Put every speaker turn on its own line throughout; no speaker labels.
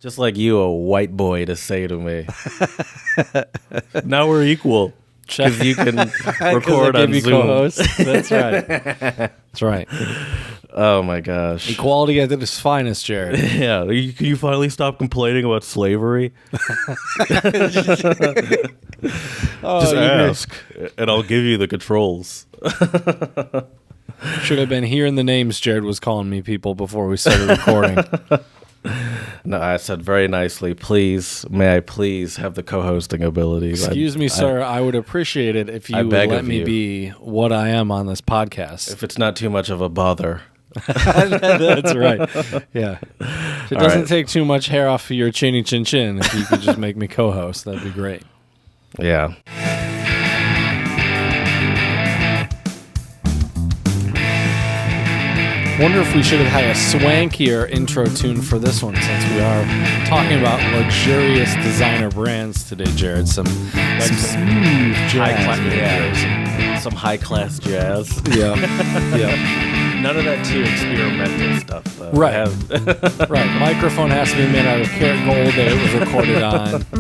Just like you, a white boy, to say to me. Now we're equal. Because you can record on Zoom.
Co-host. That's right. That's right.
Oh, my gosh.
Equality at its finest, Jared.
Yeah. Can you finally stop complaining about slavery? Just ask, and I'll give you the controls.
Should have been hearing the names Jared was calling me people before we started recording.
No, I said very nicely, please, may I please have the co-hosting abilities?
Excuse me, sir. I would appreciate it if you would let me be what I am on this podcast.
If it's not too much of a bother.
That's right. Yeah. If it doesn't take too much hair off of your chinny chin chin, if you could just make me co-host, that'd be great.
Yeah.
Wonder if we should have had a swankier intro tune for this one, since we are talking about luxurious designer brands today, Jared. Some smooth jazz.
Some high-class jazz.
Yeah. Yeah.
None of that too experimental stuff, though.
Right. Right. Microphone has to be made out of carrot gold that it was recorded on, of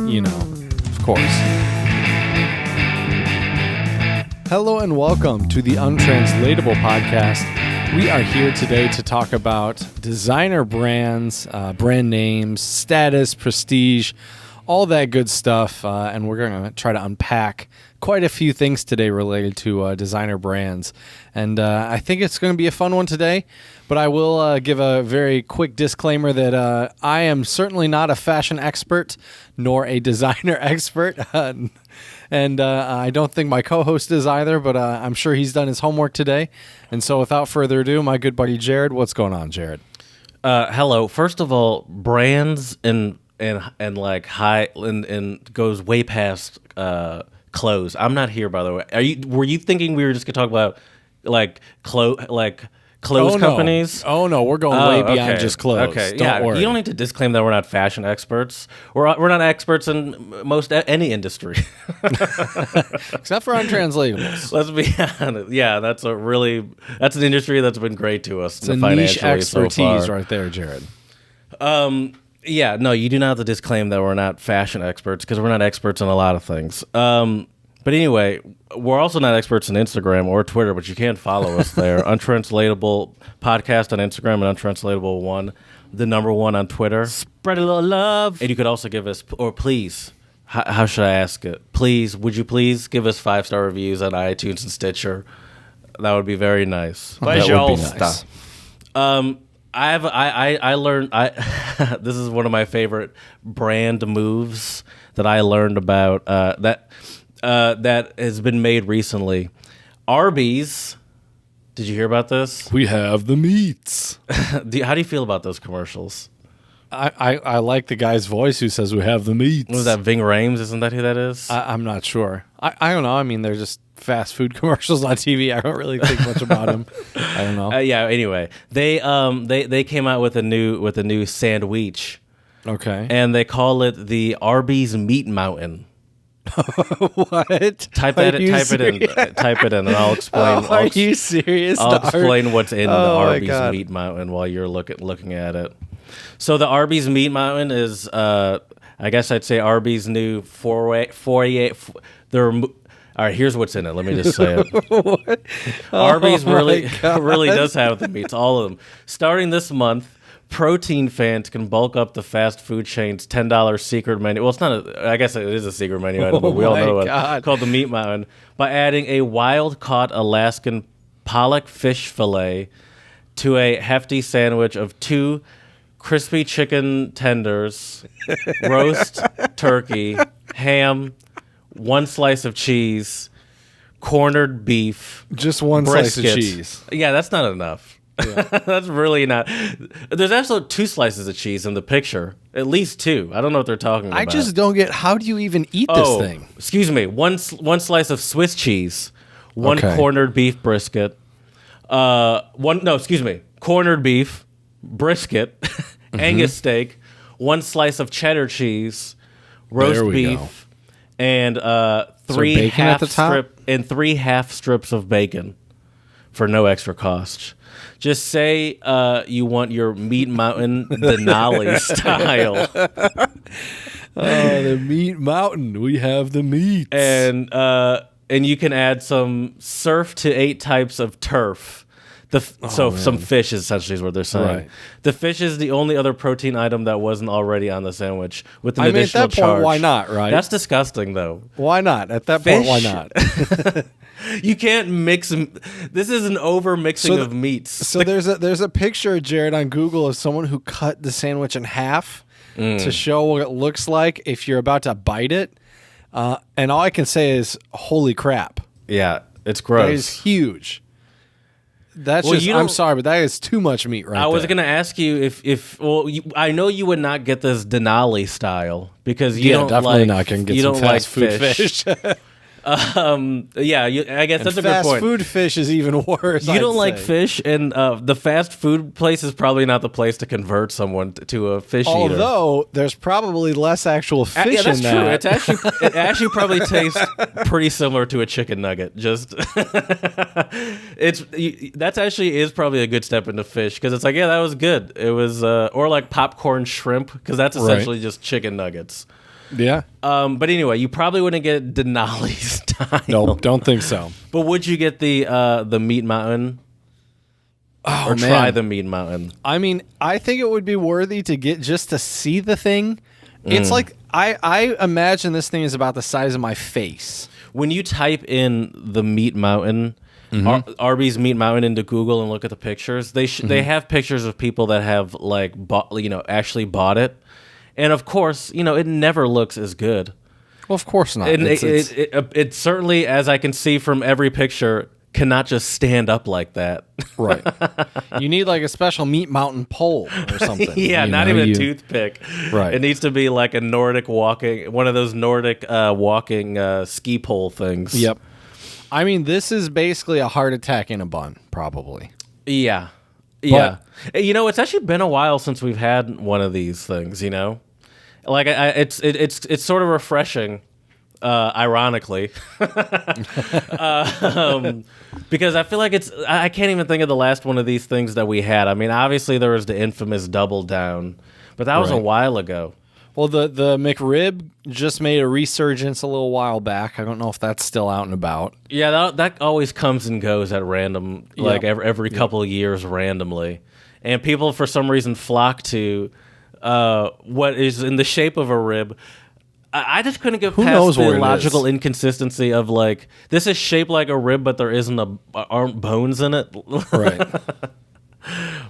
course. Hello and welcome to the Untranslatable Podcast. We are here today to talk about designer brands, brand names, status, prestige, all that good stuff. And we're going to try to unpack quite a few things today related to designer brands. And I think it's going to be a fun one today. But I will give a very quick disclaimer that I am certainly not a fashion expert nor a designer expert. And I don't think my co-host is either, but I'm sure he's done his homework today. And so without further ado, my good buddy Jared, what's going on, Jared?
Hello. First of all, brands and like high and goes way past clothes. I'm not here, by the way. Were you thinking we were just gonna talk about clothes companies?
Oh no, we're going way beyond just clothes.
Okay,
don't worry.
You don't need to disclaim that we're not fashion experts. We're not experts in any industry,
except for untranslatables.
Let's be honest. Yeah, that's an industry that's been great to us.
It's a niche expertise right there, Jared.
Yeah, no, you do not have to disclaim that we're not fashion experts because we're not experts in a lot of things. But anyway, we're also not experts in Instagram or Twitter, but you can follow us there. Untranslatable Podcast on Instagram and Untranslatable 1, the number 1 on Twitter.
Spread a little love.
And you could also give us, or please, how should I ask it? Please, would you please give us 5-star reviews on iTunes and Stitcher? That would be very nice.
That would be nice.
I learned this is one of my favorite brand moves that I learned about that has been made recently. Arby's. Did you hear about this?
We have the meats.
How do you feel about those commercials?
I like the guy's voice who says we have the meats.
Was that Ving Rhames? Isn't that who that is?
I'm not sure. I don't know. I mean, they're just fast food commercials on TV. I don't really think much about him. I don't know.
Yeah. Anyway, they came out with a new sandwich.
Okay.
And they call it the Arby's Meat Mountain.
What?
Type it in, and I'll explain.
Are you serious?
I'll explain what's in the Arby's Meat Mountain while you're looking at it. So the Arby's Meat Mountain is, I guess I'd say Arby's new 48. All right, here's what's in it. Let me just say it. Arby's really does have the meats, all of them. Starting this month, protein fans can bulk up the fast food chain's $10 secret menu. Well, it's not. I guess it is a secret menu item, but we all know it. Called the Meat Mountain, by adding a wild-caught Alaskan pollock fish fillet to a hefty sandwich of 2 crispy chicken tenders, roast turkey, ham, 1 slice of cheese, cornered beef,
just 1 slice of cheese.
Yeah, that's not enough. Yeah. That's really not. There's actually 2 slices of cheese in the picture. At least 2. I don't know what they're talking about.
I just don't get, how do you even eat this thing?
Excuse me. One slice of Swiss cheese, 1 cornered beef brisket, cornered beef, brisket, Angus steak, 1 slice of cheddar cheese, roast beef, and 3 half strips of bacon. for no extra cost. Just say you want your Meat Mountain Denali style.
Oh, the Meat Mountain. We have the meats.
And you can add some surf to 8 types of turf. Some fish essentially is what they're saying.
Right.
The fish is the only other protein item that wasn't already on the sandwich with an additional
at that
charge.
point, why not, right?
That's disgusting, though.
Why not? At that point, why not?
You can't mix. This is an over mixing of meats.
So there's a picture, Jared, on Google of someone who cut the sandwich in half to show what it looks like if you're about to bite it. And all I can say is, holy crap.
Yeah, it's gross.
That is huge. I'm sorry, but that is too much meat right there.
I was going to ask you I know you would not get this Denali style because you don't
definitely
like,
not going to get
you
some
don't
fast
like
food fish.
I guess that's a good point.
Fast food fish is even worse.
You don't like fish, and the fast food place is probably not the place to convert someone to a fish eater.
Although there's probably less actual fish
that's
in that.
true. It actually probably tastes pretty similar to a chicken nugget. Just that's actually is probably a good step into fish because it's like, yeah, that was good. It was or like popcorn shrimp because that's essentially just chicken nuggets.
Yeah.
But anyway, you probably wouldn't get Denali style.
Nope, don't think so.
But would you get the Meat Mountain?
Oh,
or
man.
try the Meat Mountain?
I mean, I think it would be worthy to get just to see the thing. It's like I imagine this thing is about the size of my face.
When you type in the Meat Mountain, Arby's Meat Mountain into Google and look at the pictures, they have pictures of people that have like actually bought it. And of course, it never looks as good.
Well, of course not.
And it certainly, as I can see from every picture, cannot just stand up like that.
Right. You need like a special Meat Mountain pole or something.
Yeah, not even a toothpick.
Right.
It needs to be like a one of those Nordic walking ski pole things.
Yep. I mean, this is basically a heart attack in a bun, probably.
Yeah. Yeah. It's actually been a while since we've had one of these things, Like it's sort of refreshing, ironically, because I feel like I can't even think of the last one of these things that we had. I mean, obviously there was the infamous Double Down, but that was a while ago.
Well, the McRib just made a resurgence a little while back. I don't know if that's still out and about.
Yeah, that always comes and goes at random, like every couple of years randomly, and people for some reason flock to what is in the shape of a rib. I just couldn't get past the logical inconsistency of like, this is shaped like a rib, but there aren't bones in it.
Right.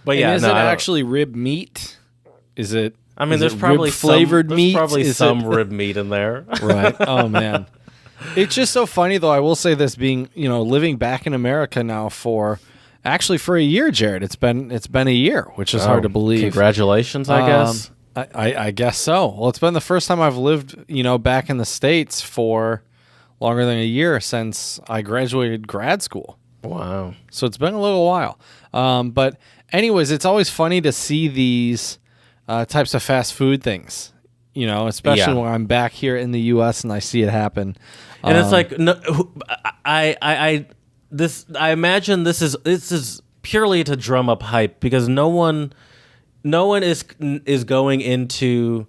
But yeah,
is it actually rib meat? Is it?
I mean, there's probably
flavored meat.
There's probably some rib meat in there.
Right. Oh man, it's just so funny though. I will say this, being living back in America now for a year, Jared. It's been a year, which is hard to believe.
Congratulations, I guess.
I guess so. Well, it's been the first time I've lived, back in the States for longer than a year since I graduated grad school.
Wow.
So it's been a little while. But anyways, it's always funny to see these types of fast food things, especially when I'm back here in the U.S. and I see it happen.
And it's like, no, I imagine this is purely to drum up hype because no one is going into.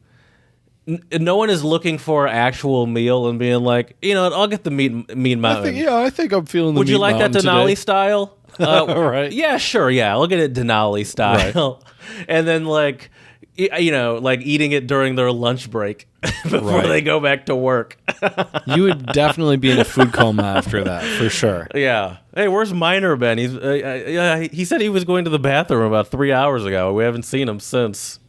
No one is looking for an actual meal and being like, I'll get the meat mountain.
I think I'm feeling the
Would
meat
you like that Denali
today.
style?
Right.
Yeah, sure. Yeah, I'll get it Denali style. Right. And then like eating it during their lunch break before they go back to work.
You would definitely be in a food coma after that, for sure.
Yeah. Hey, where's Miner been? He said he was going to the bathroom about 3 hours ago. We haven't seen him since.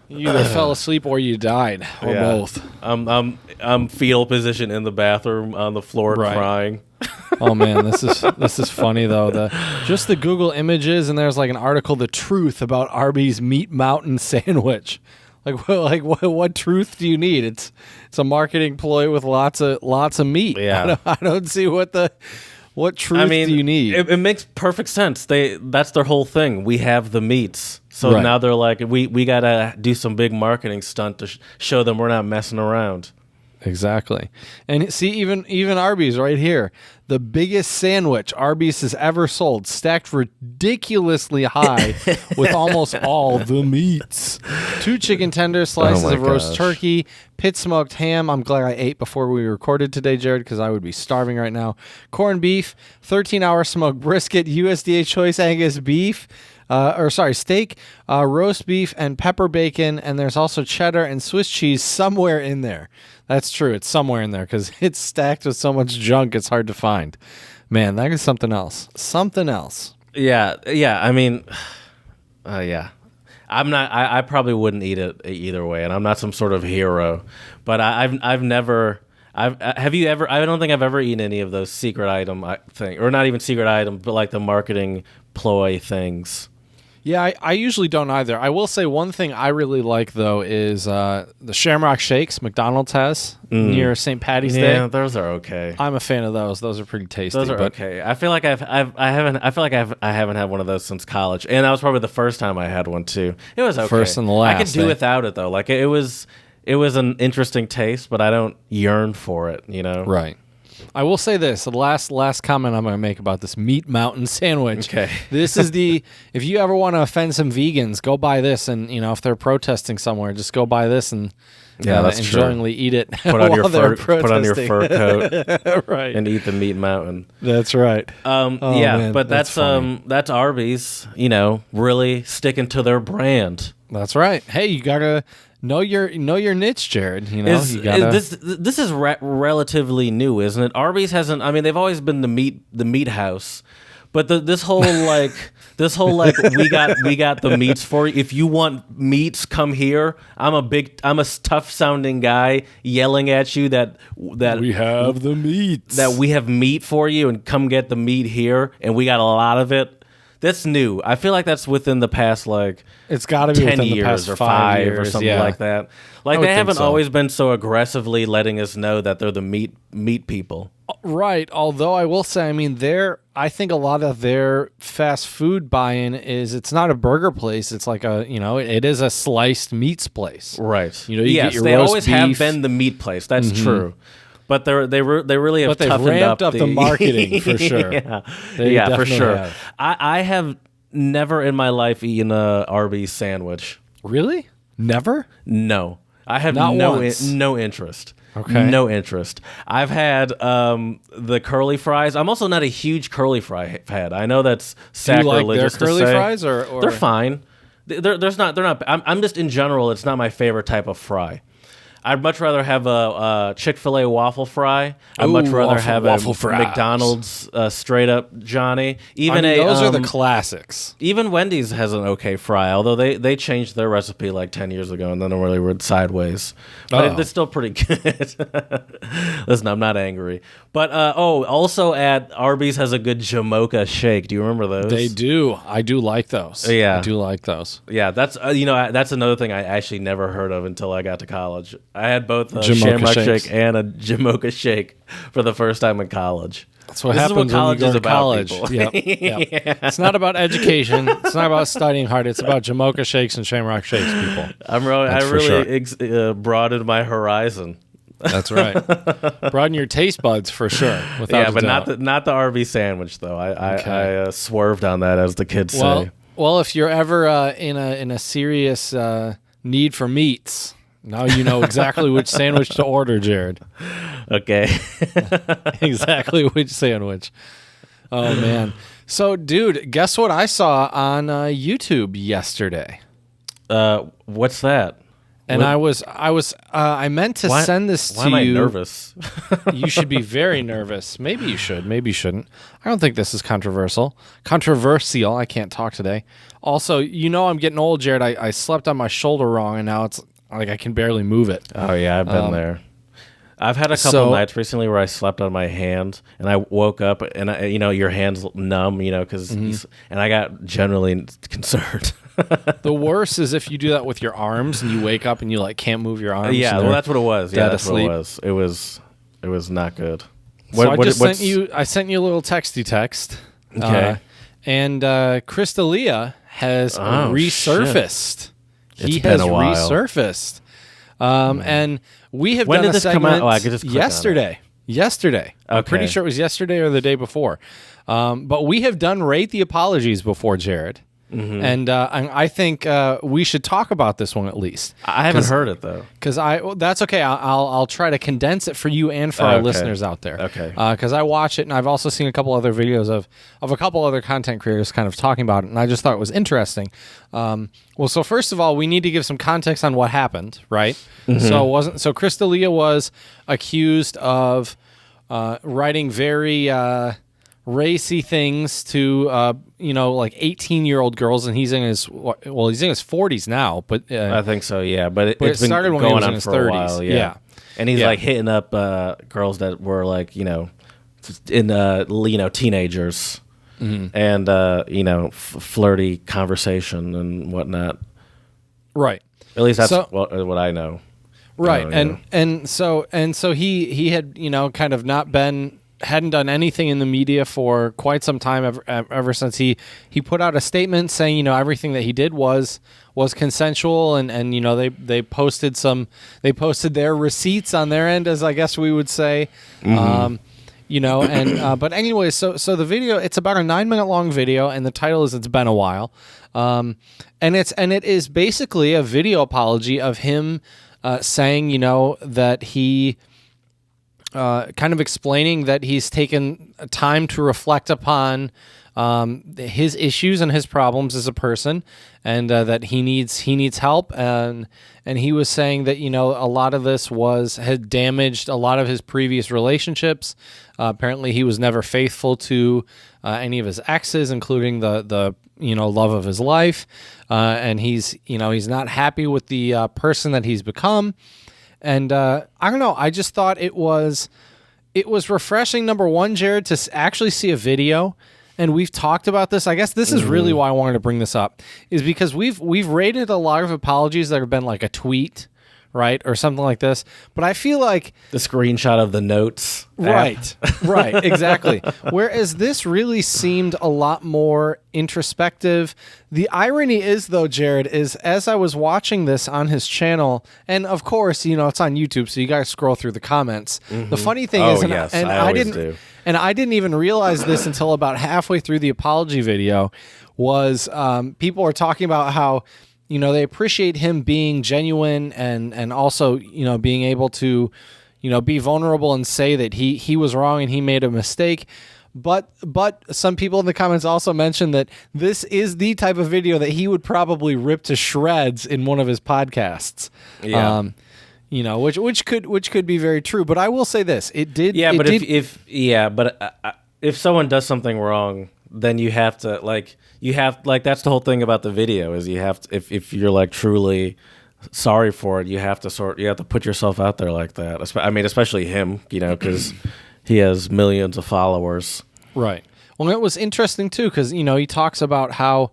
You either fell asleep or you died, or both.
I'm fetal position in the bathroom on the floor crying.
Oh man, this is funny though. Just the Google images, and there's like an article, "The Truth About Arby's Meat Mountain Sandwich." What truth do you need? It's a marketing ploy with lots of meat.
Yeah,
I don't see what truth do you need?
It makes perfect sense. That's their whole thing. We have the meats, so now they're like, we gotta do some big marketing stunt to show them we're not messing around.
Exactly. And see, even Arby's right here, the biggest sandwich Arby's has ever sold, stacked ridiculously high with almost all the meats. 2 chicken tenders, slices of roast turkey, pit smoked ham. I'm glad I ate before we recorded today, Jared, because I would be starving right now. Corned beef, 13-hour smoked brisket, USDA choice Angus beef. Steak, roast beef, and pepper bacon, and there's also cheddar and Swiss cheese somewhere in there. That's true. It's somewhere in there because it's stacked with so much junk it's hard to find. Man, that is something else. Something else.
Yeah. I mean, yeah. I'm not. I probably wouldn't eat it either way, and I'm not some sort of hero. But I've never. Have you ever? I don't think I've ever eaten any of those secret item thing, or not even secret item, but like the marketing ploy things.
Yeah, I usually don't either. I will say one thing I really like, though, is the Shamrock Shakes McDonald's has near St. Patty's Day.
Yeah, those are okay.
I'm a fan of those. Those are pretty tasty.
Those are okay. I feel like I haven't had one of those since college, and that was probably the first time I had one too. It was okay.
First and the last.
I could do without it though. Like it was an interesting taste, but I don't yearn for it. You know,
right. I will say this, the last comment I'm going to make about this Meat Mountain sandwich.
Okay.
This is if you ever want to offend some vegans, go buy this, and if they're protesting somewhere, just go buy this and
that's
enjoyingly eat it.
Put on your fur coat,
right,
and eat the Meat Mountain.
That's right.
Man, but that's Arby's. Really sticking to their brand.
That's right. Hey, you gotta know your niche, Jared. You gotta.
This is relatively new, isn't it? Arby's hasn't. I mean, they've always been the meat house, but this whole we got the meats for you. If you want meats, come here. I'm a tough sounding guy yelling at you that
we have the meats.
That we have meat for you, and come get the meat here, and we got a lot of it. That's new. I feel like that's within the past
it's got to be
10
within
years
the past
or
5
years or something like that. Like they haven't always been so aggressively letting us know that they're the meat people.
Right. Although I will say, I mean, I think a lot of their fast food buy-in is it's not a burger place. It's like it is a sliced meats place.
Right.
You
yes,
get your
they
roast
always
beef.
have been the meat place. That's true. But they really have toughened
ramped
up
the marketing for sure.
Yeah, for sure. I have never in my life eaten a Arby's sandwich.
Really? Never?
No, I have no interest.
Okay.
No interest. I've had the curly fries. I'm also not a huge curly fry fan. I know that's sacrilegious.
Do you like their curly fries or
they're fine. They're not. I'm just in general. It's not my favorite type of fry. I'd much rather have a Chick-fil-A waffle fry. I'd much rather have a McDonald's straight up Johnny.
Those are the classics.
Even Wendy's has an okay fry, although they changed their recipe like 10 years ago and then they really went sideways. But it's still pretty good. Listen, I'm not angry. But also at Arby's has a good Jamocha shake. Do you remember those?
They do. I do like those.
Yeah,
I do like those.
Yeah, that's that's another thing I actually never heard of until I got to college. I had both a Shamrock Shake and a Jamocha Shake for the first time in college.
That's what happens when you go to college. Yep.
Yeah.
It's not about education. It's not about studying hard. It's about Jamocha Shakes and Shamrock Shakes, people.
I really broadened my horizon.
That's right. Broaden your taste buds for sure. Without
but
doubt.
not the Arby sandwich though. I swerved on that, as the kids say.
Well, if you're ever in a serious need for meats. Now you know exactly which sandwich to order, Jared.
Okay.
Exactly which sandwich. Oh, man. So, dude, guess what I saw on YouTube yesterday?
What's that?
And I meant to send this to you.
Why am I nervous?
You should be very nervous. Maybe you should. Maybe you shouldn't. I don't think this is controversial. Controversial. I can't talk today. Also, I'm getting old, Jared. I slept on my shoulder wrong, and now it's like I can barely move it.
Oh, yeah, I've been there. I've had a couple nights recently where I slept on my hand, and I woke up, and your hand's numb, because, and I got generally concerned.
The worst is if you do that with your arms, and you wake up and you can't move your arms.
Yeah, well, that's what it was. Yeah, that's
what
it was. It was not good.
So I sent you a little texty text.
Okay.
And Chris D'Elia has resurfaced.
Shit. He has
resurfaced. And we have
When
done
did
a
this come
segment
out? Oh, I could just click on it.
Yesterday. I'm pretty
Okay.
sure it was yesterday or the day before. But we have done Rate the Apologies before, Jared. And I think we should talk about this one at least.
I haven't heard it though.
Because that's okay. I'll try to condense it for you and for our listeners out there.
Okay.
Because I watch it, and I've also seen a couple other videos of a couple other content creators kind of talking about it, and I just thought it was interesting. So first of all, we need to give some context on what happened, right? So Chris D'Elia was accused of writing very racy things to like 18-year-old girls, and he's in his 40s now, but
I think so, yeah. But it's been
started when he
going
was in
on
his
for
30s.
a while, yeah.
Yeah.
And he's like hitting up girls that were like in teenagers, and flirty conversation and whatnot.
Right.
At least that's what I know.
Right. And so he had kind of hadn't done anything in the media for quite some time ever since he put out a statement saying everything that he did was consensual, and they posted their receipts on their end, as I guess we would say. But anyway, so the video, it's about a 9-minute long video, and the title is "It's Been a While," and it is basically a video apology of him saying that he. Kind of explaining that he's taken time to reflect upon his issues and his problems as a person, and that he needs help, and he was saying that a lot of this had damaged a lot of his previous relationships. Apparently, he was never faithful to any of his exes, including the love of his life, and he's not happy with the person that he's become. And I don't know. I just thought it was refreshing, number one, Jared, to actually see a video. And we've talked about this. I guess this is really why I wanted to bring this up, is because we've rated a lot of apologies that have been like a tweet, right, or something like this. But I feel like
the screenshot of the notes.
Right, exactly. Whereas this really seemed a lot more introspective. The irony is, though, Jared, is as I was watching this on his channel, and of course, it's on YouTube, so you guys scroll through the comments. The funny thing is, I didn't even realize this until about halfway through the apology video, was people are talking about how they appreciate him being genuine and also being able to be vulnerable and say that he was wrong and he made a mistake. But some people in the comments also mentioned that this is the type of video that he would probably rip to shreds in one of his podcasts. Yeah. Which could be very true. But I will say this: it did.
Yeah, but if someone does something wrong, then you have to that's the whole thing about the video, is you have to, if you're like truly sorry for it, you have to put yourself out there like that. I mean, especially him, because he has millions of followers.
Right. Well, it was interesting too, because he talks about how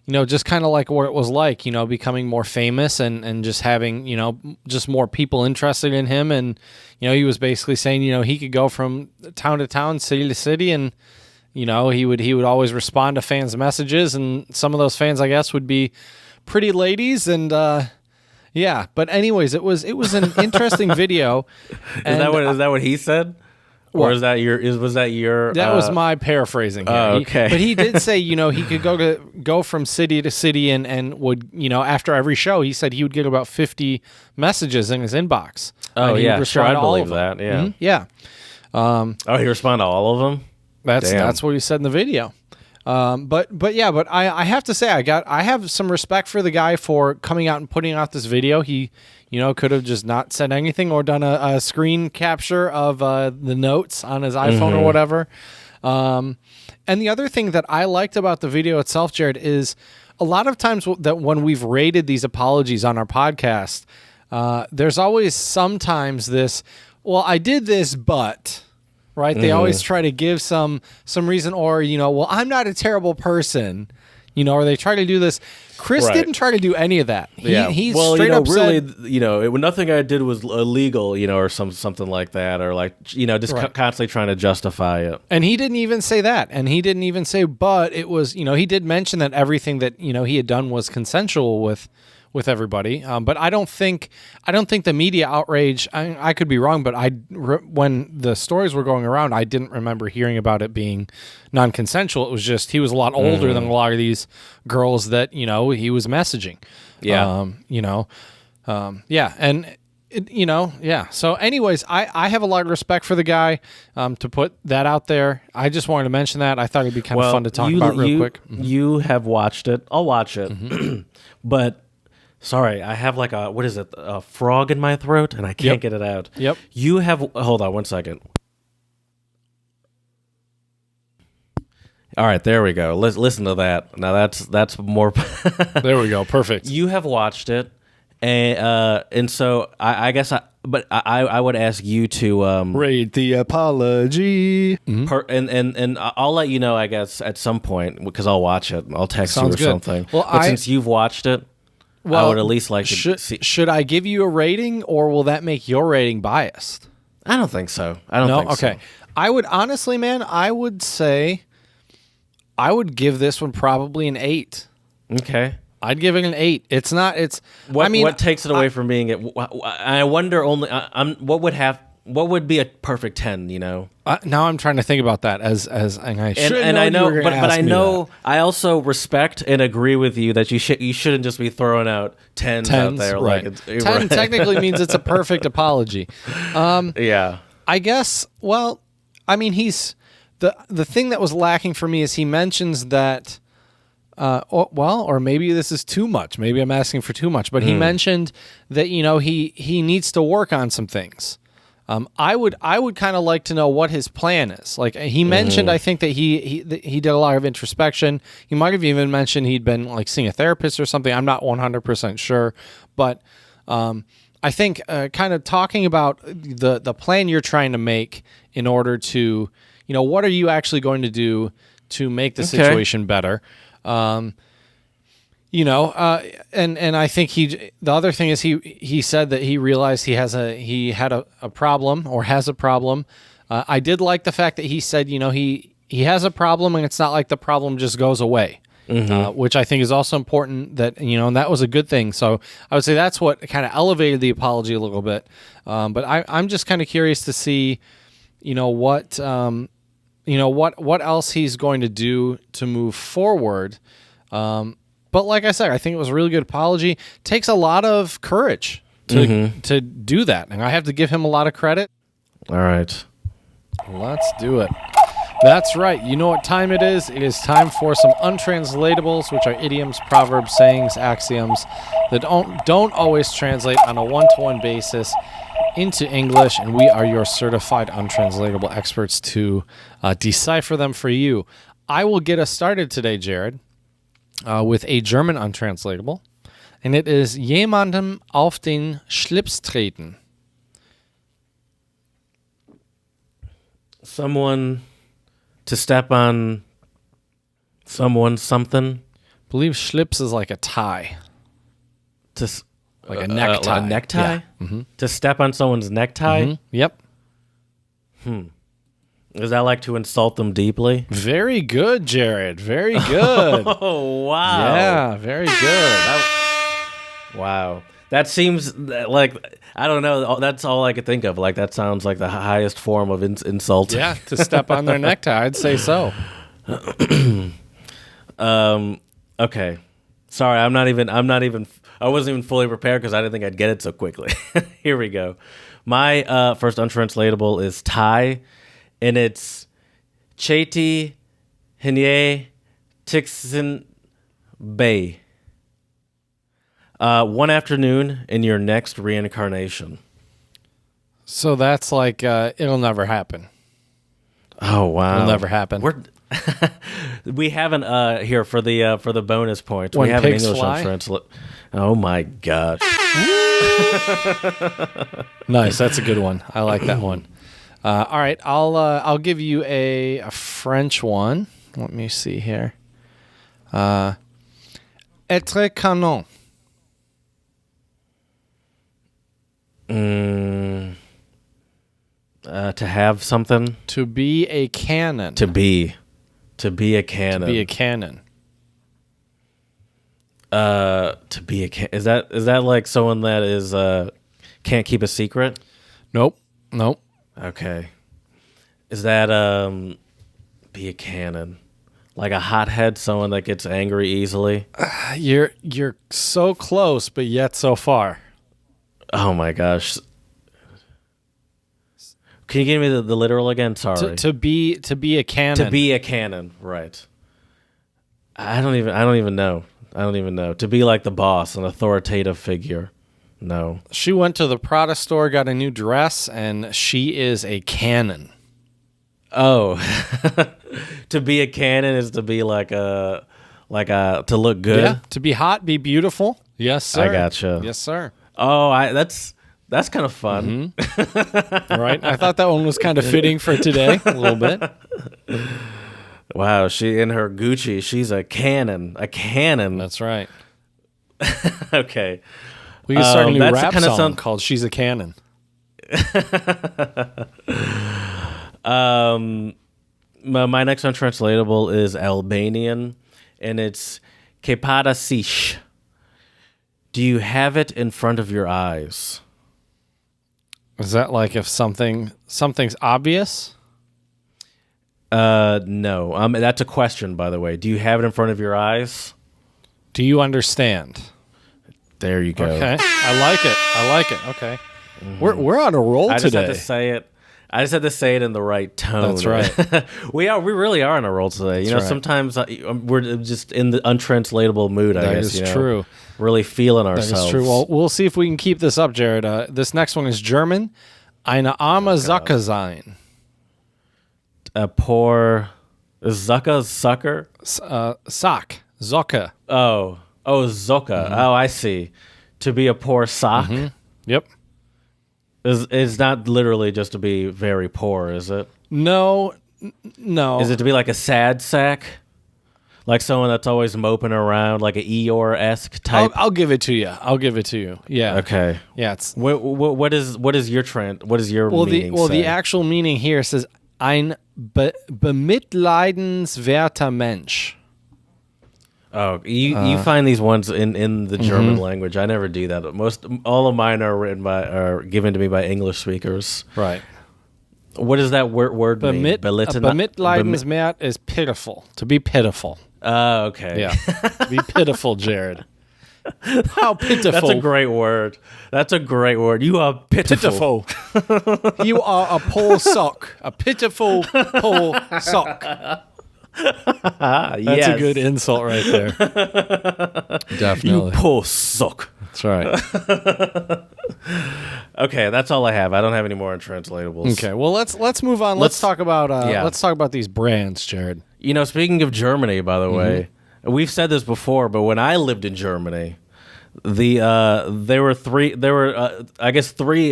just kind of like what it was like, becoming more famous and just having just more people interested in him, and he was basically saying he could go from town to town, city to city, and he would always respond to fans' messages, and some of those fans, I guess, would be pretty ladies, and yeah. But anyways, it was an interesting video.
Is that what he said? Or was that your?
That was my paraphrasing here.
Oh, okay.
But he did say, he could go from city to city and would, after every show, he said he would get about 50 messages in his inbox.
Oh, yeah, sure, I believe that. Yeah,
yeah.
He responded to all of them.
That's what he said in the video. But I have to say, I have some respect for the guy for coming out and putting out this video. He, could have just not said anything or done a screen capture of the notes on his iPhone or whatever. And the other thing that I liked about the video itself, Jared, is a lot of times that when we've rated these apologies on our podcast, there's always sometimes this, well, I did this, but... Right, they always try to give some reason, or well, I'm not a terrible person, or they try to do this. Chris didn't try to do any of that. He straight up said,
nothing I did was illegal, or something like that, or like just constantly trying to justify it.
And he didn't even say that, and he didn't even say, but it was, he did mention that everything that he had done was consensual with with everybody. But I don't think the media outrage. I could be wrong, but when the stories were going around, I didn't remember hearing about it being non-consensual. It was just he was a lot older than a lot of these girls that he was messaging.
Yeah.
Yeah, and. So anyways, I have a lot of respect for the guy, to put that out there. I just wanted to mention that. I thought it'd be kind of fun to talk about real quick.
You have watched it. I'll watch it. But, sorry, I have like a frog in my throat, and I can't get it out.
Yep.
You have, hold on one second. All right, there we go. Listen to that. Now that's more.
There we go. Perfect.
You have watched it. And so I guess I would ask you to
rate the apology.
And I'll let you know, I guess, at some point, because I'll watch it. I'll text
Sounds
you or
good.
something.
Well,
but since you've watched it, I would at least like to see.
Should I give you a rating, or will that make your rating biased?
I don't think so. I don't think so.
Okay. I would honestly, man, I would say I would give this one probably an 8.
Okay.
I'd give it an 8. It's not. It's.
What takes it away from being it? I wonder only. What would be a perfect 10?
Now I'm trying to think about that as and I should
and
know
I know,
but
I know I also respect and agree with you that you shouldn't just be throwing out tens out there.
Right.
Like
10
right.
technically means it's a perfect apology.
Yeah.
I guess. Well, I mean, he's the thing that was lacking for me is he mentions that. Or maybe this is too much. Maybe I'm asking for too much. But he mentioned that he needs to work on some things. I would kind of like to know what his plan is. Like he mentioned, I think that he did a lot of introspection. He might have even mentioned he'd been like seeing a therapist or something. I'm not 100% sure, but I think kind of talking about the plan you're trying to make in order to what are you actually going to do to make the situation better. And I think the other thing is he said that he realized he had a problem or has a problem. I did like the fact that he said, he has a problem and it's not like the problem just goes away, which I think is also important that, and that was a good thing. So I would say that's what kind of elevated the apology a little bit. But I'm just kind of curious to see, what else he's going to do to move forward. But like I said, I think it was a really good apology. Takes a lot of courage to do that, and I have to give him a lot of credit.
All right.
Let's do it. That's right. You know what time it is? It is time for some untranslatables, which are idioms, proverbs, sayings, axioms that don't always translate on a one-to-one basis into English, and we are your certified untranslatable experts to decipher them for you. I will get us started today, Jared, with a German untranslatable, and it is jemandem auf den Schlips treten.
Someone to step on someone something.
I believe Schlips is like a tie. Like a necktie.
A necktie?
Yeah. Mm-hmm.
To step on someone's necktie?
Mm-hmm. Yep.
Is that like to insult them deeply?
Very good, Jared. Very good.
Oh, wow.
Yeah, very good.
Wow. That seems like, I don't know, that's all I could think of. Like, that sounds like the highest form of insult.
Yeah, to step on their necktie, I'd say so.
Okay. Sorry, I wasn't even fully prepared because I didn't think I'd get it so quickly. Here we go. My first untranslatable is Thai, and it's Cheti Hinye Tixin Bay. One afternoon in your next reincarnation.
So that's like it'll never happen.
Oh wow!
It'll never happen.
We haven't here for the bonus points.
When
we have an
pigs
English
fly?
translate. Oh my gosh!
Nice, that's a good one. I like that one. All right, I'll give you a French one. Let me see here. Être canon.
To have something.
To be a cannon.
To be a cannon.
To be a cannon.
To be is that like someone that is can't keep a secret?
Nope.
Okay. Is that be a canon? Like a hothead, someone that gets angry easily?
You're so close, but yet so far.
Oh my gosh. Can you give me the literal again? Sorry.
To be a canon.
To be a canon, right. I don't even know. To be like the boss, an authoritative figure. No.
She went to the Prada store, got a new dress, and she is a canon.
Oh. To be a canon is to be like a to look good.
Yeah. To be hot, be beautiful. Yes, sir.
I gotcha.
Yes, sir.
Oh, that's kind of fun.
Mm-hmm. Right. I thought that one was kind of fitting for today, a little bit.
Wow, she in her Gucci, she's a canon. A canon.
That's right.
Okay.
We can start a new rap
kinda
song called She's a Canon.
My next untranslatable is Albanian, and it's Kepada Sish. Do you have it in front of your eyes?
Is that like if something's obvious?
No. That's a question, by the way. Do you have it in front of your eyes?
Do you understand?
There you go.
Okay. I like it. Okay. Mm-hmm. We're on a roll today.
I just had to say it. I just had to say it in the right tone.
That's right.
We really are on a roll today. You know, sometimes we're just in the untranslatable mood, I guess.
That is true.
Really feeling ourselves.
That is true. Well, we'll see if we can keep this up, Jared. This next one is German. Eine arme Socke sein.
A poor sucker?
Sock. Socke.
Oh, Zocke. Mm-hmm. Oh, I see. To be a poor sock?
Mm-hmm. Yep.
It's not literally just to be very poor, is it?
No.
Is it to be like a sad sack? Like someone that's always moping around, like an Eeyore-esque type?
I'll give it to you. Yeah.
Okay.
Yeah. It's
what is your meaning?
The actual meaning here says ein bemitleidenswerter Mensch.
Oh, you find these ones in the German language. I never do that. All of mine are given to me by English speakers.
Right.
What does that word mean?
Bemitleidenswert is pitiful. To be pitiful.
Oh, okay.
Yeah. Be pitiful, Jared. How pitiful.
That's a great word. You are pitiful.
You are a poor sock. A pitiful poor sock. That's a good insult right there. Definitely.
You poor sock.
That's right.
Okay, that's all I have. I don't have any more untranslatables.
Okay, well let's move on. Let's talk about these brands, Jared.
You know, speaking of Germany, by the way, we've said this before, but when I lived in Germany, there were three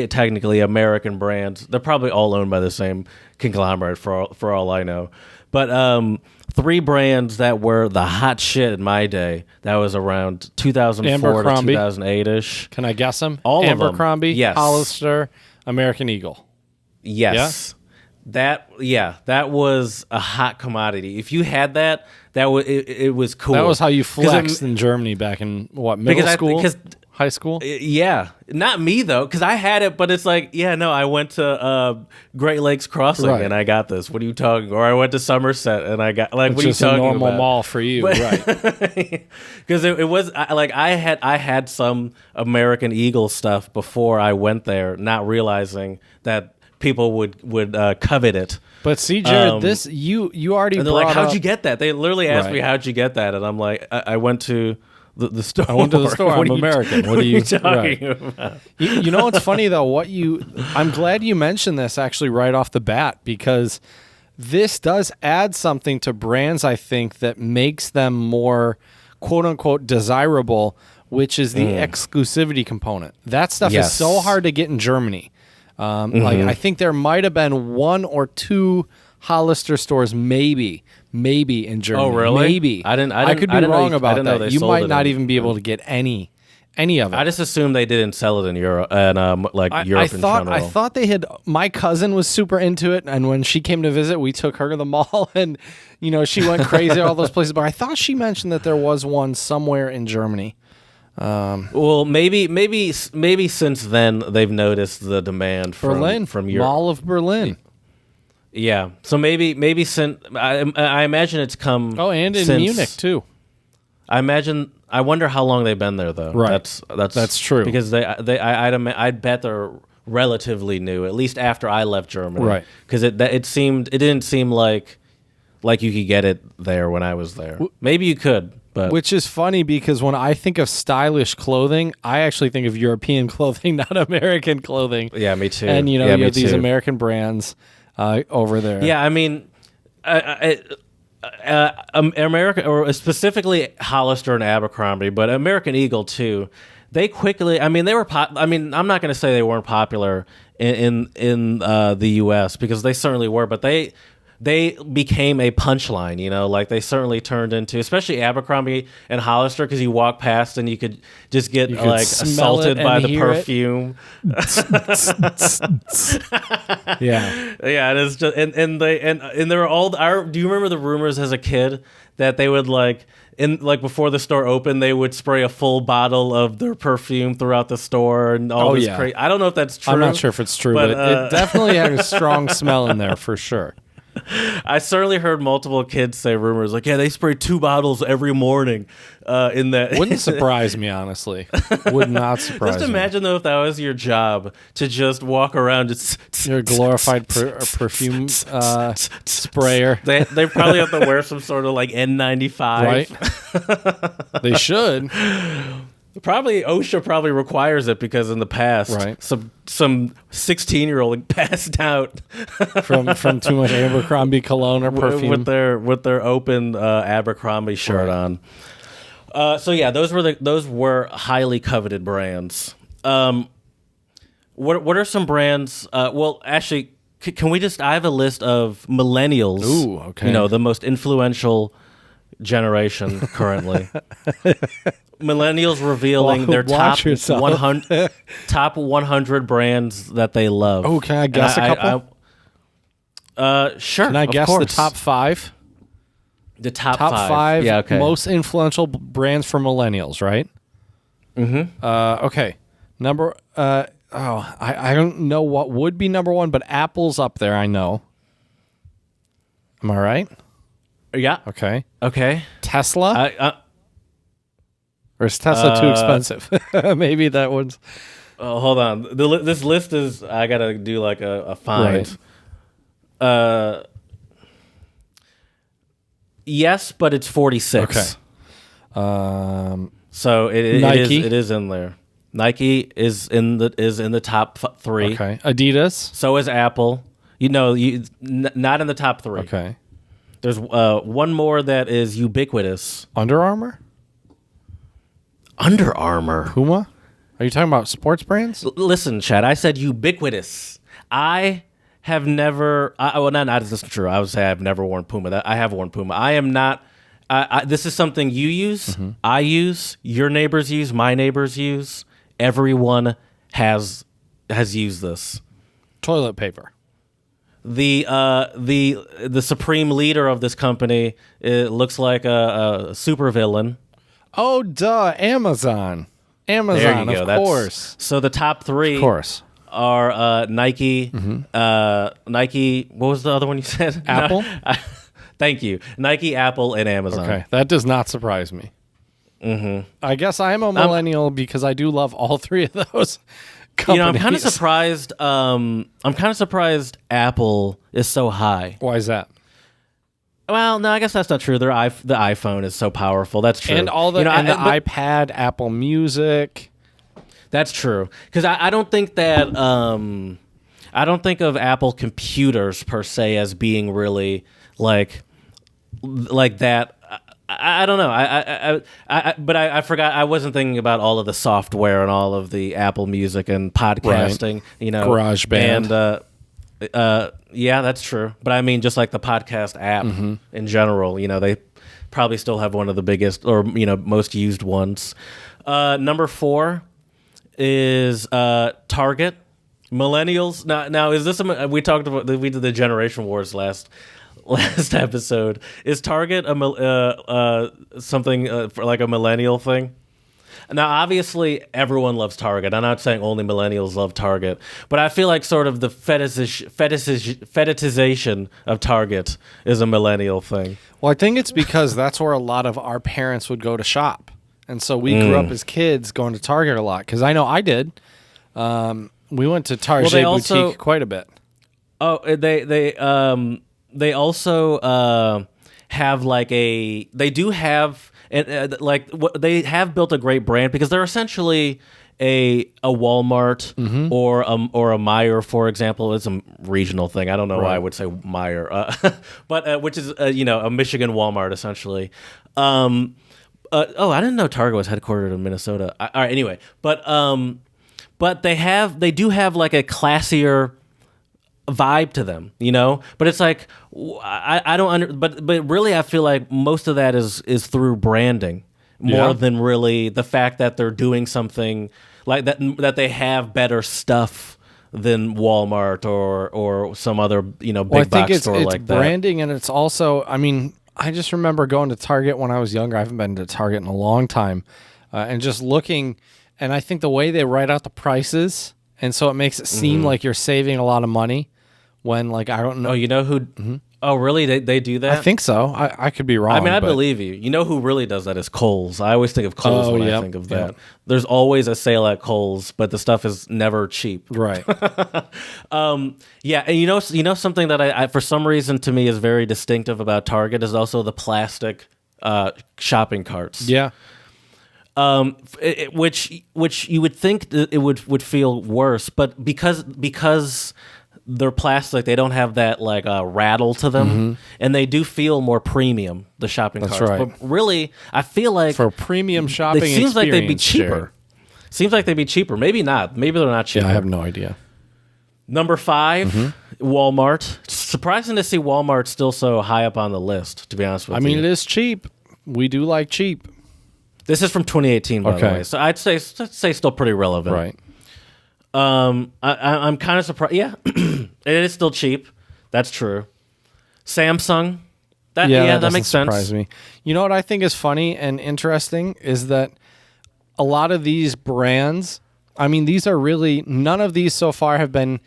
technically American brands. They're probably all owned by the same conglomerate for all I know. But three brands that were the hot shit in my day. That was around 2004 to 2008-ish.
Can I guess them?
All of them.
Abercrombie,
yes.
Hollister, American Eagle.
Yes. Yeah? That was a hot commodity. If you had that it was cool.
That was how you flexed in Germany back in middle school? High school?
Yeah. Not me, though, because I had it, but it's like, I went to Great Lakes Crossing and I got this. What are you talking? Or I went to Somerset and I got, like, what are you talking about?
It's just a normal mall for you, right.
Because it was, I had some American Eagle stuff before I went there, not realizing that people would covet it.
But see, Jared, this you already
and they're
brought
like, how'd
up...
you get that? They literally asked me, how'd you get that? And I'm like, I went to the store.
I went to the store. I'm American. What are you
talking about?
You know what's funny, though? I'm glad you mentioned this actually right off the bat, because this does add something to brands, I think, that makes them more quote-unquote desirable, which is the exclusivity component. That stuff is so hard to get in Germany. Like, I think there might have been one or two Hollister stores, maybe in Germany.
Oh, really?
Maybe.
I
could be wrong about that. You might not
it
even be able to get any Any of it.
I just assumed they didn't sell it in Europe and Europe in general.
I thought they had. My cousin was super into it, and when she came to visit, we took her to the mall, and she went crazy at all those places. But I thought she mentioned that there was one somewhere in Germany.
Well, maybe since then they've noticed the demand from Europe.
Mall of Berlin.
Yeah, so maybe since I imagine it's come.
Oh, and in Munich too.
I wonder how long they've been there though.
Right, that's true.
Because I'd bet they're relatively new, at least after I left Germany.
Right.
Because it didn't seem like you could get it there when I was there. Maybe you could. But.
Which is funny because when I think of stylish clothing, I actually think of European clothing, not American clothing.
Yeah, me too.
And you have these American brands over there.
Yeah, I mean, America, or specifically Hollister and Abercrombie, but American Eagle too. They quickly. I mean, they were. I'm not going to say they weren't popular in the U.S. because they certainly were, but they became a punchline, like they certainly turned into, especially Abercrombie and Hollister, because you walk past and you could just get assaulted by the perfume.
Yeah,
and it's just and they were all. Do you remember the rumors as a kid that they would before the store opened, they would spray a full bottle of their perfume throughout the store and all this crazy. I don't know if that's true.
I'm not sure if it's true, but it definitely had a strong smell in there for sure.
I certainly heard multiple kids say rumors like, yeah, they spray 2 bottles every morning in that.
Wouldn't surprise me, honestly. Would not surprise me.
Just imagine, though, if that was your job, to just walk around.
You're a glorified perfume sprayer.
They probably have to wear some sort of
N95. Right. They should.
Probably OSHA probably requires it because in the past, some 16-year-old passed out
from too much Abercrombie cologne or perfume
with their open Abercrombie shirt on. So yeah, those were highly coveted brands. What are some brands? Well, actually, can we just? I have a list of millennials.
Ooh, okay.
The most influential generation currently. Millennials revealing their top 100 brands that they love.
Oh, can I guess a couple?
Sure.
Can I guess the top 5?
The top 5. Yeah, okay.
Most influential brands for millennials, right?
Mm-hmm.
Okay. I don't know what would be number 1, but Apple's up there, I know. Am I right?
Yeah.
Okay.
Tesla?
Or is Tesla too expensive? Maybe that one's...
hold on. This list is... I got to do like a find. Right. Yes, but it's 46.
Okay.
So it is in there. Nike is in the top 3.
Okay. Adidas.
So is Apple. Not in the top 3.
Okay.
There's one more that is ubiquitous.
Under Armour. Puma. Are you talking about sports brands?
Listen, Chad. I said ubiquitous. I have never. Not this is true. I would say I've never worn Puma. I have worn Puma. I am not. This is something you use. Mm-hmm. I use. Your neighbors use. My neighbors use. Everyone has used this.
Toilet paper.
The supreme leader of this company, it looks like a supervillain.
Oh, duh, Amazon.
There you go.
Of course.
So the top 3
of course.
Are Nike, Nike, what was the other one you said?
Apple?
Thank you. Nike, Apple, and Amazon.
Okay, that does not surprise me.
Mm-hmm.
I guess I am a millennial because I do love all 3 of those companies.
I'm kind of surprised. I'm kind of surprised Apple is so high.
Why is that?
Well, no, I guess that's not true. The iPhone is so powerful. That's true.
And all the iPad, Apple Music.
That's true. Because I don't think that I don't think of Apple computers per se as being really like that. I don't know. But I forgot. I wasn't thinking about all of the software and all of the Apple Music and podcasting.
Right. GarageBand.
And yeah, that's true. But I mean, just like the podcast app in general, they probably still have one of the biggest or most used ones. Number 4 is Target. Millennials. Now is this we talked about we did the generation wars last episode. Is Target something for like a millennial thing? Now, obviously, everyone loves Target. I'm not saying only millennials love Target, but I feel like sort of the fetishization of Target is a millennial thing.
Well, I think it's because that's where a lot of our parents would go to shop. And so we grew up as kids going to Target a lot, because I know I did. We went to Target Boutique quite a bit.
Oh, they also have like they do have they have built a great brand, because they're essentially a Walmart or a Meijer, for example. It's a regional thing. I don't know why I would say Meijer, but which is a Michigan Walmart essentially. I didn't know Target was headquartered in Minnesota. All right, anyway, but they do have like a classier vibe to them, but it's like I don't but really I feel like most of that is through branding more than really the fact that they're doing something like that they have better stuff than Walmart or some other big box store like that.
It's branding, and it's also, I mean, I just remember going to Target when I was younger. I haven't been to Target in a long time, and just looking, and I think the way they write out the prices, and so it makes it seem like you're saving a lot of money when, like, I don't know.
Oh, you know who? Oh, really? They do that?
I think so. I could be wrong.
I mean, I believe you. You know who really does that is Kohl's. I always think of Kohl's when I think of that. There's always a sale at Kohl's, but the stuff is never cheap.
Right.
Yeah, and you know something that I for some reason to me is very distinctive about Target is also the plastic shopping carts.
Yeah.
Which you would think it would feel worse, but because they're plastic, they don't have that like rattle to them, and they do feel more premium. The shopping carts,
right.
But really, I feel like
for premium shopping,
it seems like they'd be cheaper.
Jared.
Seems like they'd be cheaper. Maybe not. Maybe they're not cheaper.
Yeah, I have no idea.
Number 5, Walmart. Surprising to see Walmart still so high up on the list, to be honest with you.
I mean, it is cheap. We do like cheap.
This is from 2018, by the way. So I'd say still pretty relevant.
Right.
I'm kind of surprised. Yeah, it is still cheap. That's true. Samsung. That makes sense.
Surprise me. You know what I think is funny and interesting is that a lot of these brands, I mean, these are really, none of these so far have been,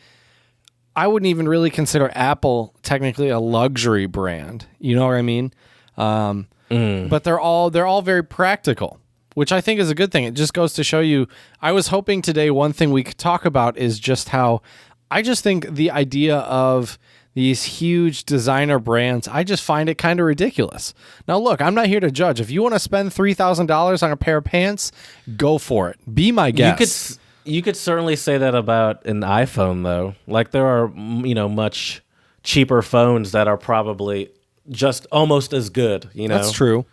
I wouldn't even really consider Apple technically a luxury brand. You know what I mean? But they're all very practical, which I think is a good thing. It just goes to show you, I was hoping today one thing we could talk about is just how I just think the idea of these huge designer brands, I just find it kind of ridiculous. Now, look, I'm not here to judge. If you want to spend $3,000 on a pair of pants, go for it. Be my guest.
You could certainly say that about an iPhone, though. Like, there are, much cheaper phones that are probably just almost as good,
That's true.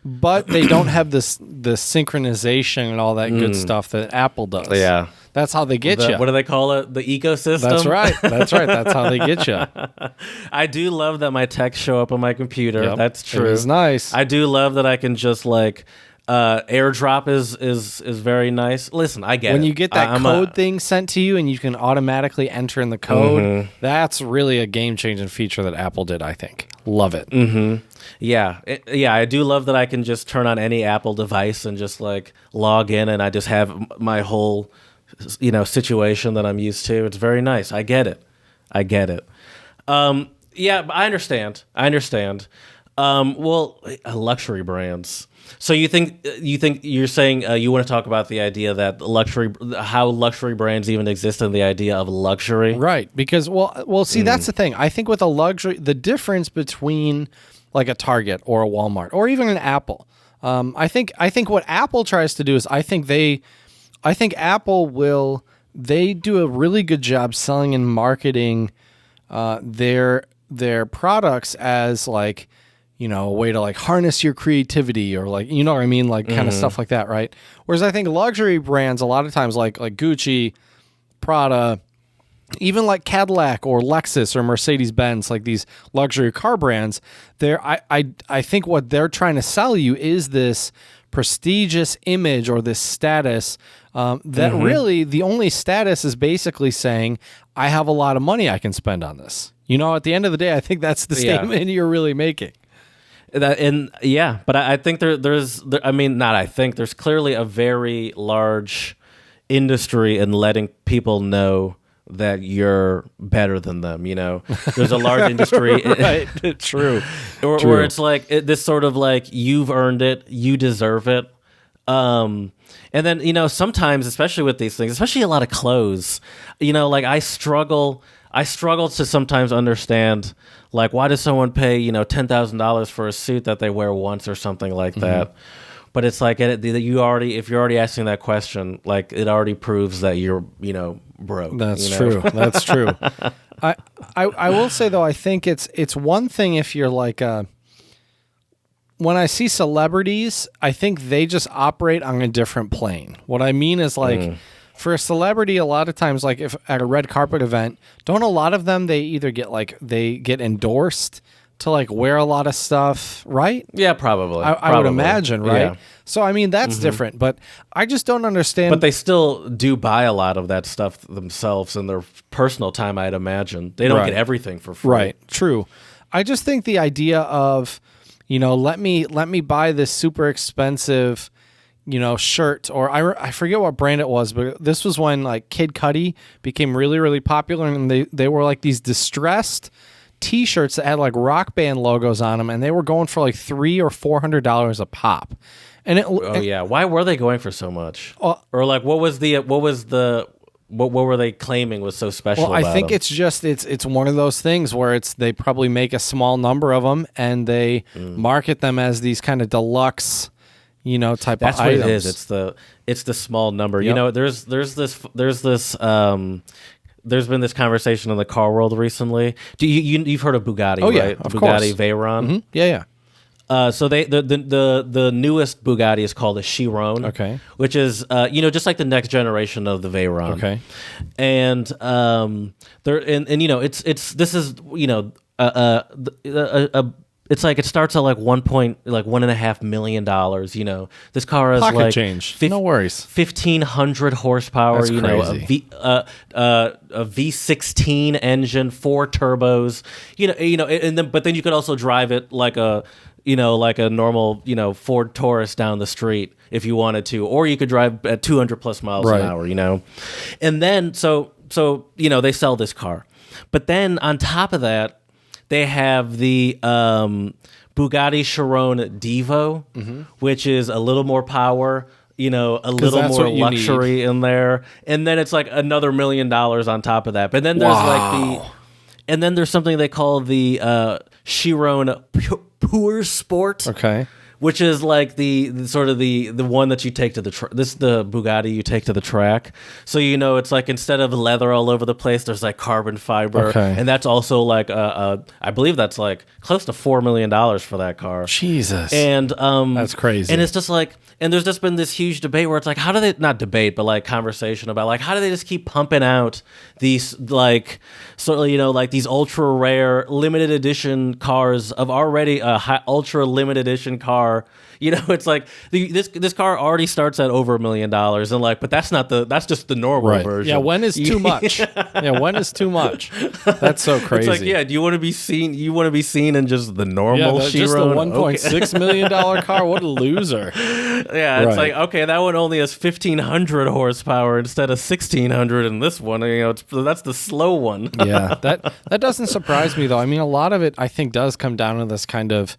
But they don't have the synchronization and all that good stuff that Apple does.
Yeah.
That's how they get you.
What do they call it? The ecosystem?
That's right. That's how they get you.
I do love that my texts show up on my computer.
Yep.
That's true.
It is nice.
I do love that I can just AirDrop is very nice. Listen, I get it.
When you get that code thing sent to you and you can automatically enter in the code, that's really a game-changing feature that Apple did, I think. Love it.
Yeah, I do love that I can just turn on any Apple device and just log in, and I just have my whole situation that I'm used to. It's very nice. I get it. Yeah, but I understand. Well, luxury brands. So you're saying you want to talk about the idea that how luxury brands even exist in the idea of luxury,
right? Because see, that's the thing. I think with a luxury, the difference between like a Target or a Walmart or even an Apple, I think what Apple tries to do is I think Apple they do a really good job selling and marketing their products as like, a way to harness your creativity or what I mean? Kind of stuff like that, right? Whereas I think luxury brands a lot of times like Gucci, Prada, even like Cadillac or Lexus or Mercedes-Benz, like these luxury car brands, I think what they're trying to sell you is this prestigious image or this status that really the only status is basically saying, I have a lot of money I can spend on this. At the end of the day, I think that's the statement you're really making.
But I think there's clearly a very large industry in letting people know that you're better than them. There's a large industry,
right? True.
Where it's like this sort of like, you've earned it, you deserve it. And then sometimes, especially with these things, especially a lot of clothes, like I struggle to sometimes understand, like, why does someone pay $10,000 for a suit that they wear once or something like that? But it's like, if you're already asking that question, like, it already proves that you're broke.
That's true. That's true. I will say though, I think it's one thing if you're like when I see celebrities, I think they just operate on a different plane. What I mean is like. For a celebrity, a lot of times, like if at a red carpet event, don't a lot of them, they either get endorsed to like wear a lot of stuff, right?
Yeah, probably.
I would imagine, right? Yeah. So, I mean, that's different, but I just don't understand.
But they still do buy a lot of that stuff themselves in their personal time, I'd imagine. They don't get everything for free.
Right, true. I just think the idea of, let me buy this super expensive shirt, or I forget what brand it was, but this was when like Kid Cudi became really, really popular, and they were like these distressed T-shirts that had like rock band logos on them, and they were going for like $300 or $400 a pop. And
why were they going for so much? Or like, what were they claiming was so special?
Well,
about
I think
them?
it's just it's one of those things where they probably make a small number of them and they market them as these kind of deluxe. Type
That's
of
what
items.
it is. It's the small number.
Yep.
There's been this conversation in the car world recently. You've heard of Bugatti,
right?
Yeah,
of
Bugatti
course.
Veyron.
Mm-hmm. Yeah.
So the newest Bugatti is called a Chiron.
Okay.
Which is just like the next generation of the Veyron.
Okay.
And it's like it starts at like $1.5 million. This car has
pocket
like
change. No worries.
1,500 horsepower.
That's crazy.
A V16 engine, 4 turbos. But then you could also drive it like a normal Ford Taurus down the street if you wanted to, or you could drive at 200 plus miles an hour. And then so they sell this car, but then on top of that, they have the Bugatti Chiron Devo, which is a little more power, a little more luxury in there. And then it's like another $1 million on top of that. But then there's there's something they call the Chiron Pure Sport.
Okay.
Which is like the sort of the one that you take to the this is the Bugatti you take to the track. So it's like instead of leather all over the place, there's like carbon fiber, and that's also like I believe that's like close to $4 million for that car.
Jesus,
and
that's crazy.
And it's just like, and there's just been this huge debate where it's like, how do they not debate, but like conversation about like how do they just keep pumping out these like like these ultra rare limited edition cars of already a ultra limited edition car. It's like this car already starts at over $1 million, and like, but that's just the normal version.
Yeah, when is too much? When is too much? That's so crazy.
It's like, do you want to be seen? You want to be seen in just the normal Chiron?
Just the $1.6 million car. What a loser.
Yeah, it's like, okay, that one only has 1,500 horsepower instead of 1,600 in this one. That's the slow one.
Yeah, that doesn't surprise me though. I mean, a lot of it I think does come down to this kind of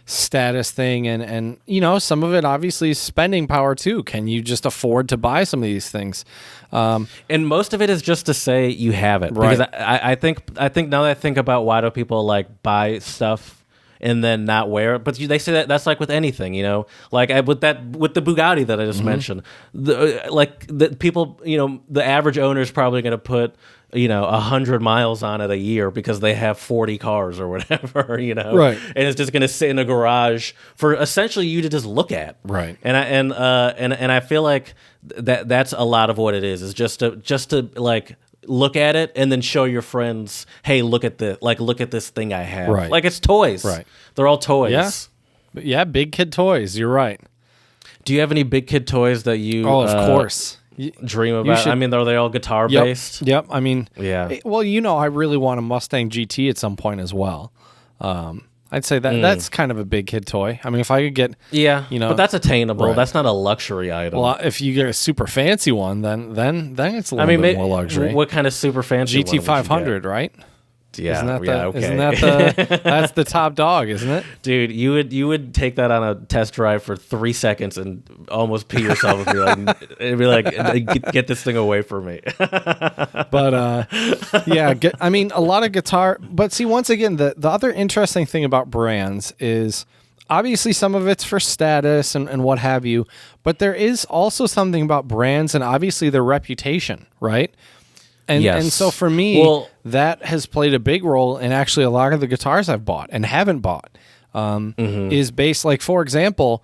status thing, and some of it obviously is spending power too. Can you just afford to buy some of these things?
And most of it is just to say you have it.
Right.
Because I think now that I think about why do people like buy stuff and then not wear it, but they say that's like with anything, like with the Bugatti that I just mentioned, the people, the average owner is probably going to put 100 miles on it a year because they have 40 cars or whatever,
right?
And it's just going to sit in a garage for essentially you to just look at,
right?
And I feel like that's a lot of what it is just to like look at it and then show your friends, hey, look at this thing I have,
right?
Like it's toys,
right?
They're all toys,
yeah, big kid toys. You're right.
Do you have any big kid toys that you?
Oh, of course.
Dream about? I mean, are they all guitar based?
Yep. I mean,
yeah.
Well, I really want a Mustang GT at some point as well. I'd say that's kind of a big kid toy. I mean, if I could get,
but that's attainable.
Right.
That's not a luxury item.
Well, if you get a super fancy one, then it's a little bit more luxury.
What kind of super fancy
GT 500, right?
Yeah,
okay.
Isn't
that that's the top dog, isn't it?
Dude, you would take that on a test drive for 3 seconds and almost pee yourself and be like, get this thing away from me.
But I mean, a lot of guitar. But see, once again, the other interesting thing about brands is obviously some of it's for status and what have you, but there is also something about brands and obviously their reputation, right? And so for me, that has played a big role in actually a lot of the guitars I've bought and haven't bought. Is based, like, for example,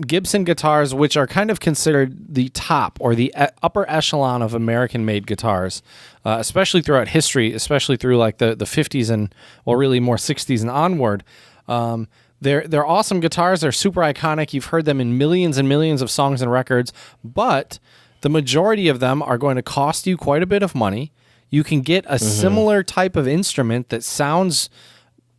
Gibson guitars, which are kind of considered the top or the upper echelon of American-made guitars, especially throughout history, especially through like the 50s and, well, really more 60s and onward. They're awesome guitars. They're super iconic. You've heard them in millions and millions of songs and records, but the majority of them are going to cost you quite a bit of money. You can get a similar type of instrument that sounds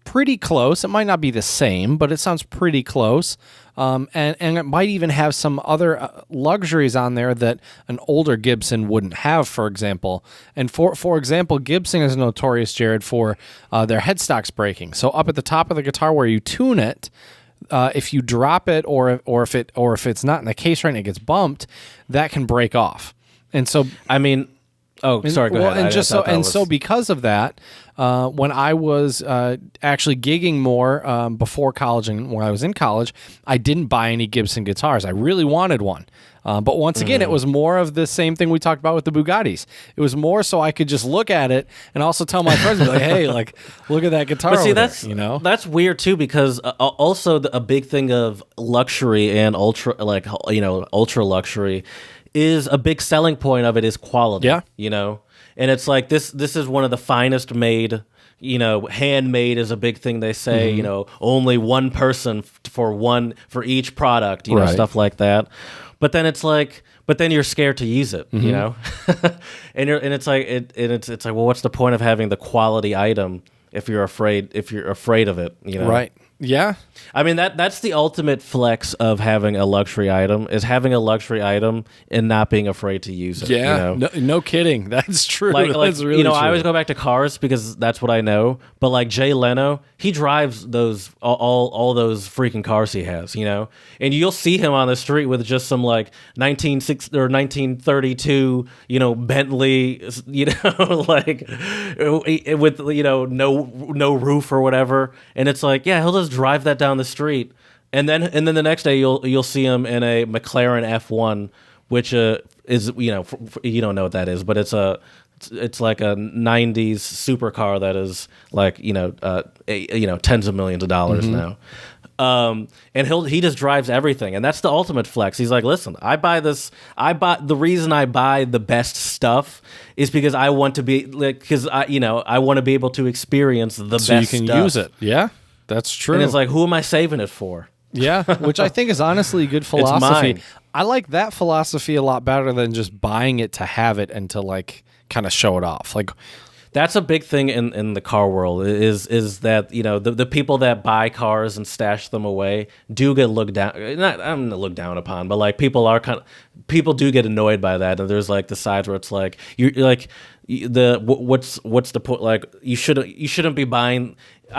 pretty close. It might not be the same, but it sounds pretty close. And it might even have some other luxuries on there that an older Gibson wouldn't have, for example. And for example, Gibson is notorious, Jared, for their headstocks breaking. So up at the top of the guitar where you tune it, if you drop it or if it's not in the case right and it gets bumped, that can break off. And so
I mean, sorry, go ahead.
And so because of that, when I was actually gigging more before college and when I was in college, I didn't buy any Gibson guitars. I really wanted one. But once again, it was more of the same thing we talked about with the Bugattis. It was more so I could just look at it and also tell my friends, be like, "Hey, like, look at that guitar."
But see,
there,
that's weird too, because also a big thing of luxury and ultra luxury is a big selling point of it is quality.
Yeah,
and it's like this is one of the finest made. Handmade is a big thing they say. Only one person for each product.
Right.
Stuff like that. But then it's like, you're scared to use it, and it's like, well, what's the point of having the quality item if you're afraid of it,
Right. Yeah.
I mean, that's the ultimate flex of having a luxury item, is having a luxury item and not being afraid to use it.
Yeah. No kidding. That's true. That's really true.
I always go back to cars because that's what I know. But like Jay Leno, he drives those all those freaking cars he has, and you'll see him on the street with just some like 1960 or 1932, Bentley, like with no roof or whatever, and it's like, yeah, he'll just drive that down the street, and then the next day you'll see him in a McLaren F1, which is you don't know what that is, but it's like a 90s supercar that is like tens of millions of dollars now. And he just drives everything, and that's the ultimate flex. He's like, listen, the reason I buy the best stuff is because I want to be like, because I want to be able to experience the best
so you can
stuff.
use it. Yeah, that's true.
And it's like, who am I saving it for?
Yeah, which I think is honestly good philosophy.
It's mine.
I like that philosophy a lot better than just buying it to have it and to like kind of show it off. Like,
that's a big thing in the car world is that the people that buy cars and stash them away do get looked down. I'm not looked down upon, but like people do get annoyed by that. And there's like the sides where it's like you're like what's the point? Like you shouldn't be buying.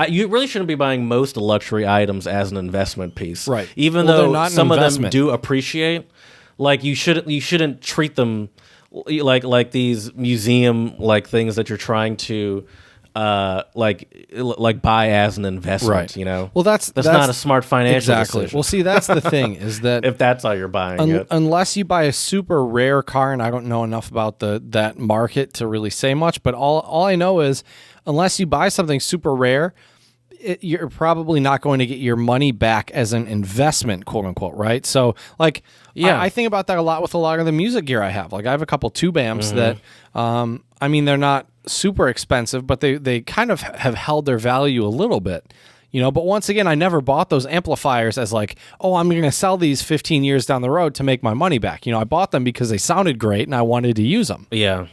You really shouldn't be buying most luxury items as an investment piece,
right?
Even though some of them do appreciate. Like you shouldn't treat them like these museum like things that you're trying to like buy as an investment,
right? Well, that's
not a smart financial decision.
Well, see, that's the thing is that
if that's how you're buying it,
unless you buy a super rare car, and I don't know enough about that market to really say much, but all I know is unless you buy something super rare, you're probably not going to get your money back as an investment, quote unquote, right? So, like, yeah, I think about that a lot with a lot of the music gear I have. Like, I have a couple tube amps that, I mean, they're not super expensive, but they kind of have held their value a little bit. But once again, I never bought those amplifiers as like, oh, I'm going to sell these 15 years down the road to make my money back. I bought them because they sounded great and I wanted to use them.
Yeah.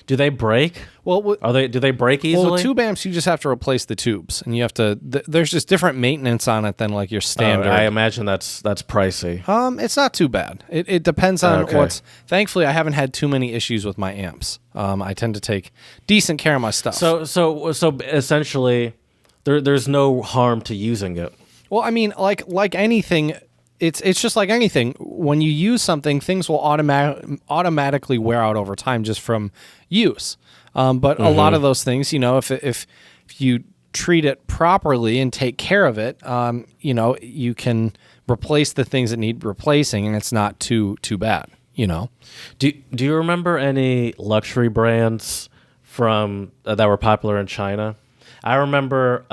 Do they break?
Well,
do they break easily?
Well, with tube amps, you just have to replace the tubes, and you have to. There's just different maintenance on it than like your standard.
I imagine that's pricey.
It's not too bad. It depends on what's. Thankfully, I haven't had too many issues with my amps. I tend to take decent care of my stuff.
So essentially, there's no harm to using it.
Well, I mean, like anything. It's just like anything. When you use something, things will automatically wear out over time just from use. But a lot of those things, if you treat it properly and take care of it, you can replace the things that need replacing, and it's not too bad.
Do you remember any luxury brands from that were popular in China? I remember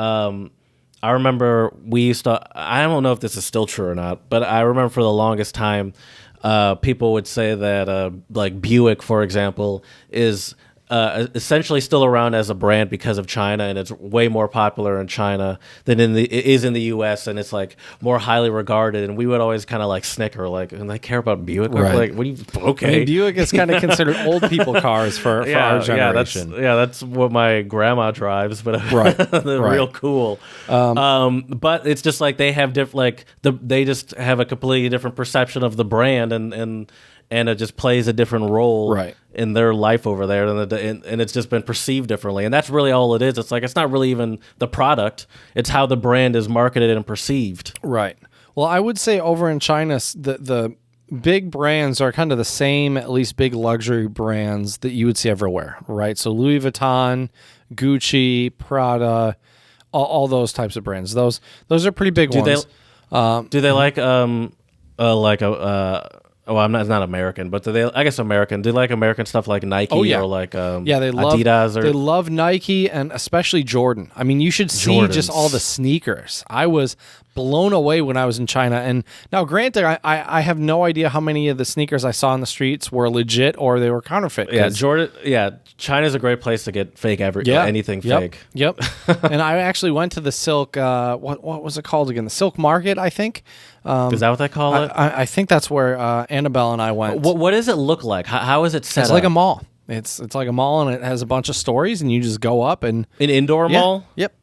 we used to, I don't know if this is still true or not, but I remember for the longest time, people would say that like Buick, for example, is essentially still around as a brand because of China, and it's way more popular in China than it is in the U.S., and it's like more highly regarded. And we would always kind of like snicker, like, and they care about Buick.
Right.
Like, what do you? Okay,
I mean, Buick is kind of considered old people cars for our generation.
That's what my grandma drives, but they're
Right.
real cool. But it's just like they have they just have a completely different perception of the brand, and it just plays a different role in their life over there, and it's just been perceived differently. And that's really all it is. It's like, it's not really even the product. It's how the brand is marketed and perceived.
Right. Well, I would say over in China, the big brands are kind of the same, at least big luxury brands that you would see everywhere, right? So Louis Vuitton, Gucci, Prada, all those types of brands. Those are pretty big ones.
Do they like Oh, I'm not American, but I guess American. Do they like American stuff like Nike or like
they love
Adidas?
They love Nike and especially Jordan. I mean, you should see just all the sneakers. I was blown away when I was in China. And now, granted, I have no idea how many of the sneakers I saw in the streets were legit or they were counterfeit.
Yeah, Jordan. Yeah, China's a great place to get fake anything fake.
Yep. And I actually went to the silk. What was it called again? The silk market, I think.
Is that what they call it?
I think that's where Annabelle and I went.
What does it look like? How is it set up?
It's like a mall. It's like a mall, and it has a bunch of stories, and you just go up and
an indoor mall.
Yep.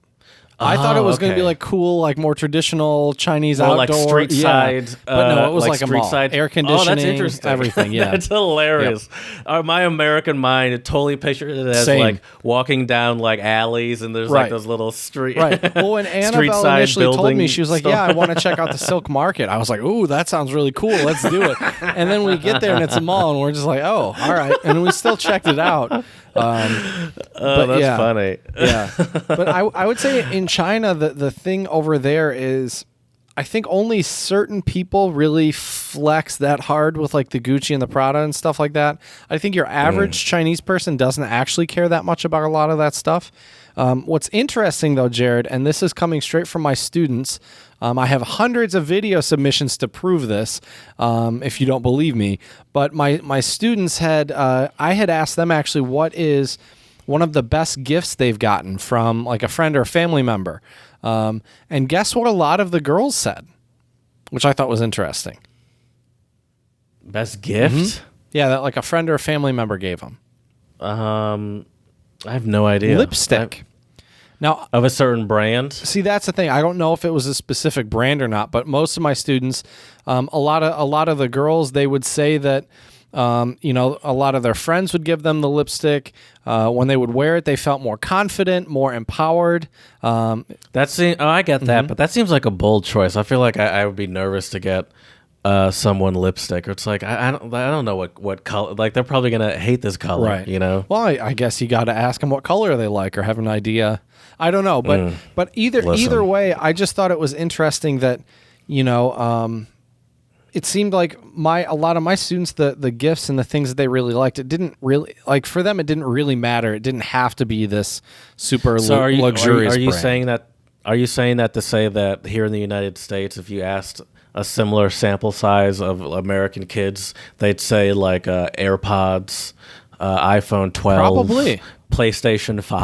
I thought it was going to be like cool, like more traditional Chinese outdoor,
like street side.
But no, it was like a mall.
Side.
Air conditioning.
Oh, that's interesting.
Everything. Yeah,
that's hilarious.
Yep.
My American mind totally pictured it as like walking down like alleys, and there's like those little street.
Right. Well, when Annabelle initially told me, she was like, "Yeah, I want to check out the silk market." I was like, "Ooh, that sounds really cool. Let's do it." And then we get there, and it's a mall, and we're just like, "Oh, all right." And we still checked it out.
That's funny.
Yeah, but I would say in China the thing over there is, I think only certain people really flex that hard with like the Gucci and the Prada and stuff like that. I think your average Chinese person doesn't actually care that much about a lot of that stuff. What's interesting though, Jared, and this is coming straight from my students, I have hundreds of video submissions to prove this, if you don't believe me. But my students I had asked them actually what is one of the best gifts they've gotten from like a friend or a family member. And guess what a lot of the girls said, which I thought was interesting.
Best gift?
Mm-hmm. Yeah, that like a friend or a family member gave them.
I have no idea.
Lipstick. Now,
of a certain brand.
See, that's the thing. I don't know if it was a specific brand or not, but most of my students, a lot of the girls, they would say that, a lot of their friends would give them the lipstick. When they would wear it, they felt more confident, more empowered.
I get that, but that seems like a bold choice. I feel like I would be nervous to get someone lipstick. It's like I don't know what color. Like they're probably gonna hate this color,
right?
Well,
I guess you got to ask them what color they like or have an idea. I don't know, but either way, I just thought it was interesting that it seemed like a lot of my students, the gifts and the things that they really liked, it didn't really like for them. It didn't really matter. It didn't have to be this super luxurious.
Are you
brand.
saying that? Are you saying that to say that here in the United States, if you asked a similar sample size of American kids, they'd say like AirPods, iPhone 12,
probably
PlayStation 5.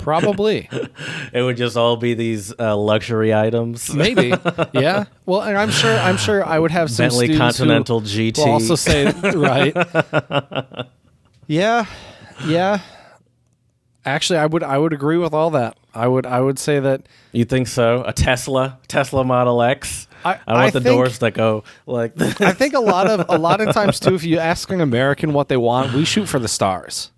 Probably.
It would just all be these luxury items.
Maybe, yeah. Well, and I'm sure I would have some
Bentley
students
Continental GT.
who also say right. Yeah. Actually, I would agree with all that. I would say that.
You think so? A Tesla Model X. I want the doors that go like this.
I think a lot of times too, if you ask an American what they want, we shoot for the stars.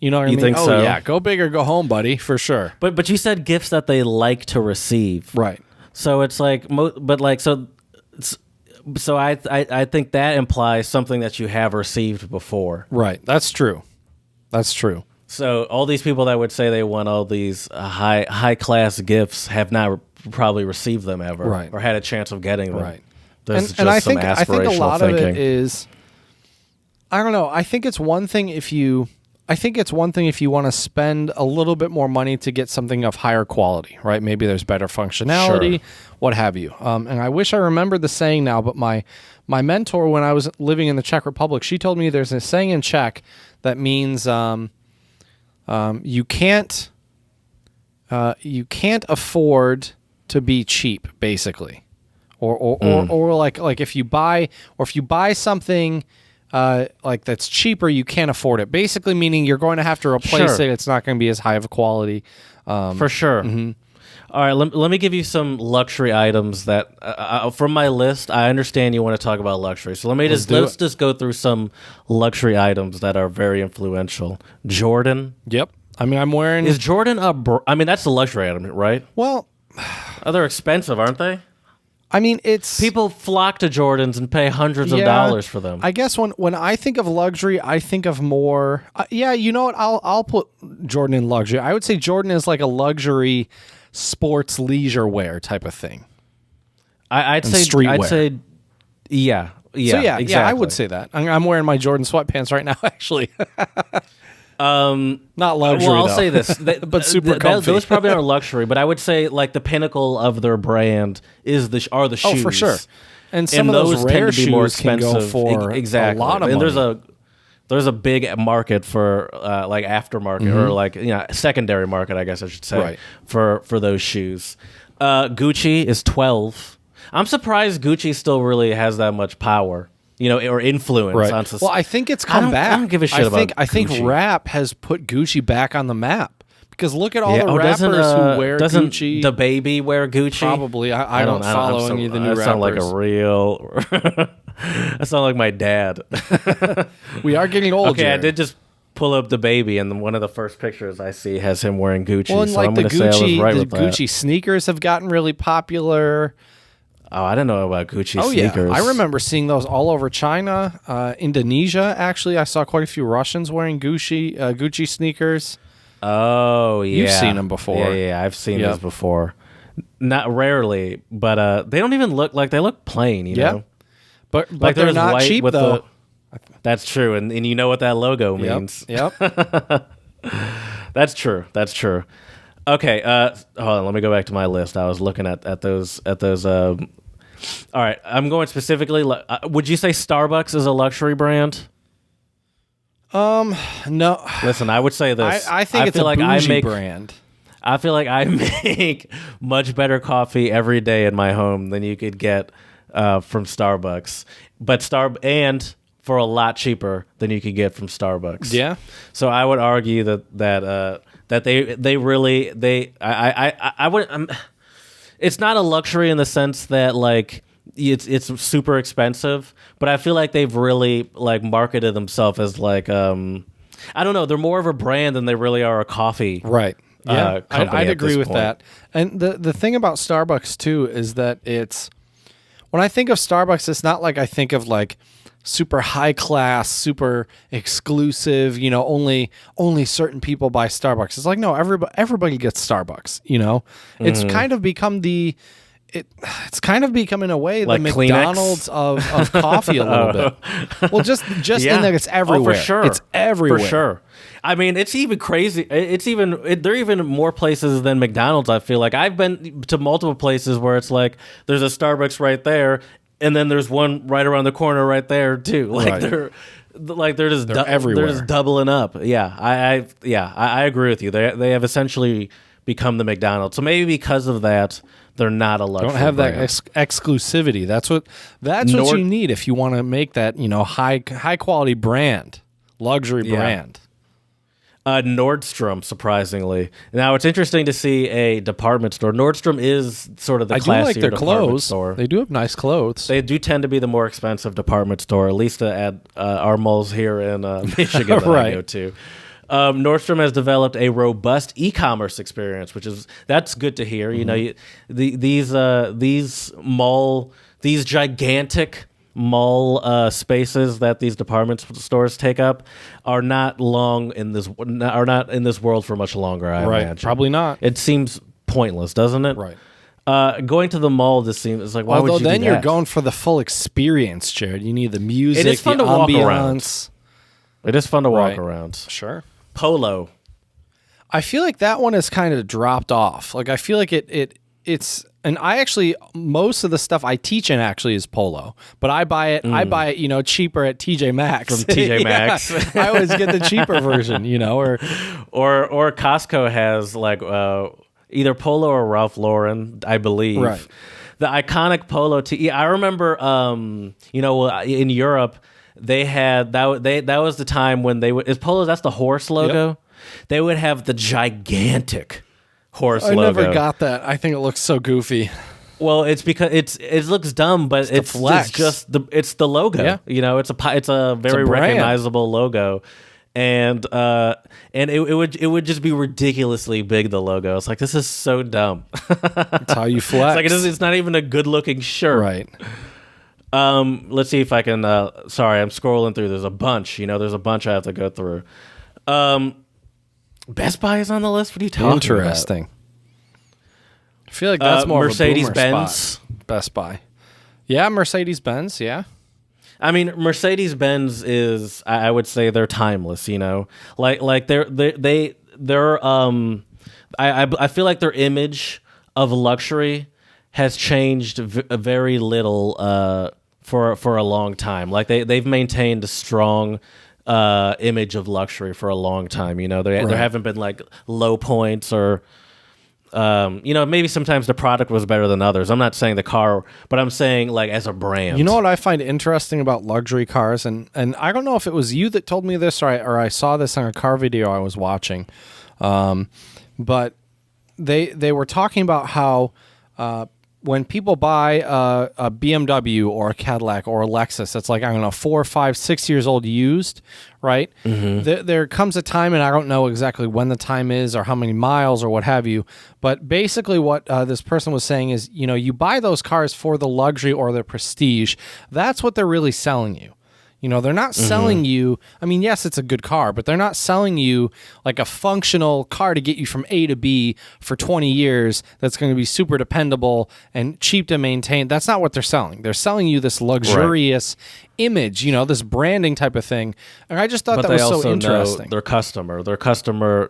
You know what I mean?
Think
oh
so?
Yeah, go big or go home, buddy, for sure.
But you said gifts that they like to receive,
Right?
So it's like, so I think that implies something that you have received before.
Right. That's true.
So all these people that would say they want all these high class gifts have not probably received them ever,
right,
or had a chance of getting them.
Right.
There's
and I
some
think a lot
thinking.
of it is, I don't know. I think it's one thing if you want to spend a little bit more money to get something of higher quality, right? Maybe there's better functionality,
sure,
what have you. And I wish I remembered the saying now, but my mentor when I was living in the Czech Republic, she told me there's a saying in Czech that means you can't afford to be cheap, basically, or like if you buy something like that's cheaper, you can't afford it. Basically, meaning you're going to have to replace
sure,
it. It's not going to be as high of a quality.
For sure.
Mm-hmm.
All right, let me give you some luxury items that from my list. I understand you want to talk about luxury, so let's just go through some luxury items that are very influential. Jordan.
Yep. I mean, I'm wearing.
Is Jordan I mean, that's a luxury item, right?
Well,
they're expensive, aren't they?
I mean, it's
people flock to Jordans and pay hundreds of dollars for them.
I guess when I think of luxury, I think of more. You know what? I'll put Jordan in luxury. I would say Jordan is like a luxury sports leisure wear type of thing.
I'd say streetwear. I'd say, yeah. So exactly.
I would say that. I'm wearing my Jordan sweatpants right now, actually. Not luxury.
Well, I'll
though.
say this,
but super comfy.
Those probably aren't luxury, but I would say like the pinnacle of their brand are the shoes.
Oh, for sure. And some of those rare
tend to be
shoes
more expensive.
can go for
exactly.
a lot of
and
money.
There's a big market for like aftermarket or like secondary market, I guess I should say,
right,
for those shoes. Gucci is 12. I'm surprised Gucci still really has that much power. Or influence
right.
on society.
Well, I think it's come back.
I don't give a shit about Gucci.
I think rap has put Gucci back on the map. Because look at all the rappers who wear Gucci.
The baby wear Gucci?
Probably. I don't follow any of the new rappers.
I sound like a real... I sound like my dad.
We are getting old,
Okay,
Jared.
I did just pull up the baby, and one of the first pictures I see has him wearing Gucci.
Well, and
so
like
I'm going to say I was right with that.
Gucci sneakers have gotten really popular.
Oh, I didn't know about Gucci sneakers.
Yeah. I remember seeing those all over China, Indonesia. Actually, I saw quite a few Russians wearing Gucci sneakers.
Oh, yeah.
You've seen them before.
Yeah, I've seen those before. Not rarely, but they don't even look like they look plain, you know?
But
like
they're not cheap, though.
That's true, and you know what that logo means.
Yep.
That's true. Okay, hold on. Let me go back to my list. I was looking at those. All right, I'm going specifically. Would you say Starbucks is a luxury brand?
No.
Listen, I would say this.
I think it's a bougie brand.
I feel like I make much better coffee every day in my home than you could get from Starbucks, and for a lot cheaper than you could get from Starbucks.
Yeah.
So I would argue that they really I would. It's not a luxury in the sense that like it's super expensive, but I feel like they've really like marketed themselves as like I don't know, they're more of a brand than they really are a coffee.
Right. Yeah, I'd agree with
point.
that. And the thing about Starbucks too is that when I think of Starbucks, it's not like I think of like super high class, super exclusive, only certain people buy Starbucks. It's like, no, everybody gets Starbucks, It's kind of become it's kind of become in a way
like
the
Kleenex?
McDonald's of coffee a little bit. Well, just in that it's everywhere.
Oh, for sure.
It's everywhere.
For sure. I mean, it's even crazy. There are even more places than McDonald's, I feel like. I've been to multiple places where it's like there's a Starbucks right there, and then there's one right around the corner right there too. Like
right.
like they're
everywhere.
They're just doubling up. Yeah, I agree with you. They have essentially become the McDonald's. So maybe because of that, they're not a luxury.
Don't have
brand.
that exclusivity. That's what you need if you want to make that high quality brand, luxury brand.
Nordstrom, surprisingly. Now it's interesting to see a department store. Nordstrom is sort of the classier
do like their
department
clothes.
store.
They do have nice clothes.
They do tend to be the more expensive department store, at least at our malls here in Michigan that I go to. Nordstrom has developed a robust e-commerce experience, that's good to hear. Mm-hmm. These gigantic mall spaces that these department stores take up are not in this world for much longer. I imagine
Probably not.
It seems pointless, doesn't it?
Right.
Going to the mall just seems like why would you
then
do
you're
that?
going for the full experience, Jared. You need the music,
It is fun
the
to walk
ambiance.
around. It is fun to walk around.
Sure.
Polo.
I feel like that one has kind of dropped off. Like I feel like it's and I actually most of the stuff I teach in actually is polo, but I buy it cheaper at TJ Maxx.
From TJ Maxx.
I always get the cheaper version, or
Costco has like either Polo or Ralph Lauren, I believe.
Right.
The iconic Polo tee. I remember in Europe they had that was the time when they would that's the horse logo.
Yep.
They would have the gigantic horse
I
logo.
never got that. I think it looks so goofy.
Well, it's because it looks dumb, but it's just the logo.
Yeah.
It's a very recognizable logo, and it would just be ridiculously big. The logo. It's like, this is so dumb.
That's how you flex.
It's not even a good looking shirt.
Right.
Let's see if I can. Sorry, I'm scrolling through. There's a bunch. There's a bunch I have to go through. Best Buy is on the list. What are you talking
Interesting. I feel like that's more
Mercedes-Benz.
of a boomer spot. Best Buy. Yeah, Mercedes-Benz, yeah.
I mean, Mercedes-Benz is, I would say, they're timeless, Like they're I feel like their image of luxury has changed very little for a long time. Like they've maintained a strong image of luxury for a long time. There haven't been like low points or maybe sometimes the product was better than others. I'm not saying the car, but I'm saying like as a brand.
You know what I find interesting about luxury cars, and I don't know if it was you that told me this or I saw this on a car video I was watching, but they were talking about how when people buy a BMW or a Cadillac or a Lexus that's like, I don't know, 4, 5, 6 years old used, right? Mm-hmm. There comes a time, and I don't know exactly when the time is or how many miles or what have you, but basically what this person was saying is, you buy those cars for the luxury or the prestige. That's what they're really selling you. They're not selling you, I mean, yes, it's a good car, but they're not selling you like a functional car to get you from A to B for 20 years that's going to be super dependable and cheap to maintain. That's not what they're selling. They're selling you this luxurious image, this branding type of thing. And I just thought that was so interesting.
Their customer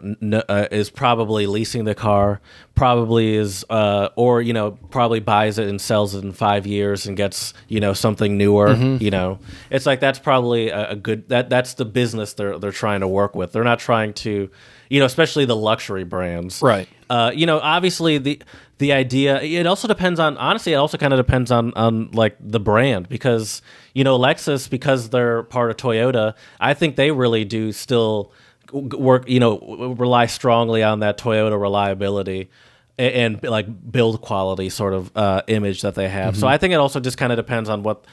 is probably leasing the car, probably is, or probably buys it and sells it in 5 years and gets something newer. Mm-hmm. It's like that's probably a good that's the business they're trying to work with. They're not trying to, especially the luxury brands,
right?
Obviously the idea, it also depends on, honestly, it also kind of depends on like the brand, because Lexus, because they're part of Toyota, I think they really do still work, rely strongly on that Toyota reliability and like build quality sort of image that they have. Mm-hmm. So I think it also just kind of depends on what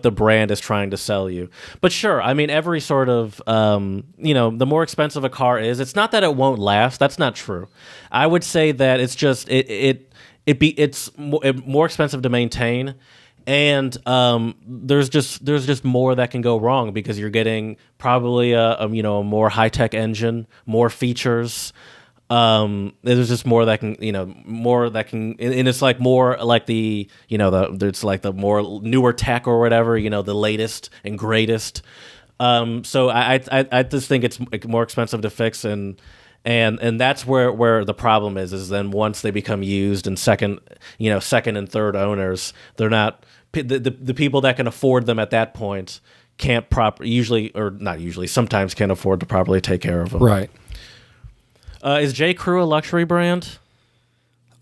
the brand is trying to sell you. But sure, I mean, every sort of the more expensive a car is, it's not that it won't last. That's not true. I would say that it's just it's more expensive to maintain, and there's just more that can go wrong because you're getting probably a more high tech engine, more features. There's just more that can, and it's like more like it's like the more newer tech or whatever, the latest and greatest. So I just think it's more expensive to fix, and that's where the problem is then once they become used and second and third owners, they're not the people that can afford them at that point can't sometimes can't afford to properly take care of them.
Right.
Is J. Crew a luxury brand?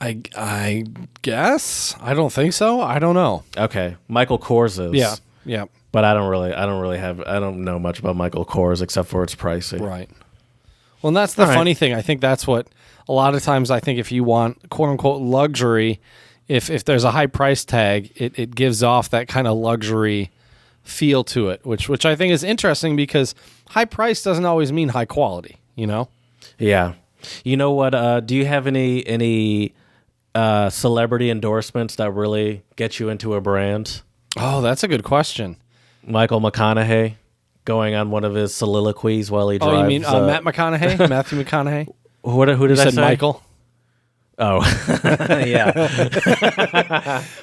I guess. I don't think so. I don't know.
Okay. Michael Kors is.
Yeah. Yeah.
But I don't know much about Michael Kors except for it's pricey.
Right. Well, and that's the funny thing. I think that's what a lot of times I think if you want quote unquote luxury, if there's a high price tag, it gives off that kind of luxury feel to it, which I think is interesting because high price doesn't always mean high quality, you know?
Yeah. You know what? Do you have any celebrity endorsements that really get you into a brand?
Oh, that's a good question.
Michael McConaughey going on one of his soliloquies while he drives.
Oh, you mean Matt McConaughey? Matthew McConaughey?
Who did I say?
Michael.
Oh, yeah.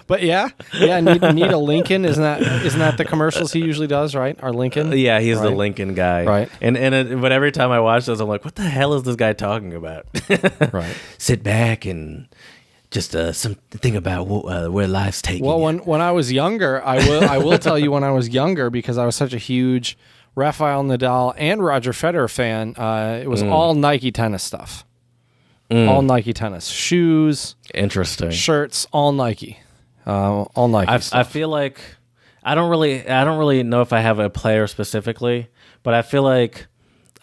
But yeah. Need a Lincoln. Isn't that the commercials he usually does? Right, our Lincoln.
Yeah, he's the Lincoln guy.
Right.
But every time I watch this, I'm like, what the hell is this guy talking about?
Right.
Sit back and just something about where life's taking.
Well, when I was younger, I will tell you when I was younger because I was such a huge Rafael Nadal and Roger Federer fan. It was all Nike tennis stuff. All Nike tennis shoes,
interesting
shirts, all Nike, all Nike.
I feel like I don't really know if I have a player specifically, but I feel like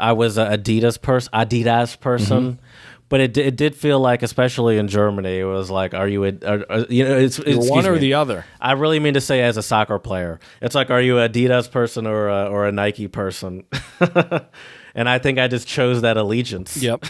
I was an Adidas person. But it did feel like, especially in Germany, it was like, are you it's
one or the other?
I really mean to say as a soccer player, it's like, are you an Adidas person or a Nike person? And I think I just chose that allegiance.
Yep.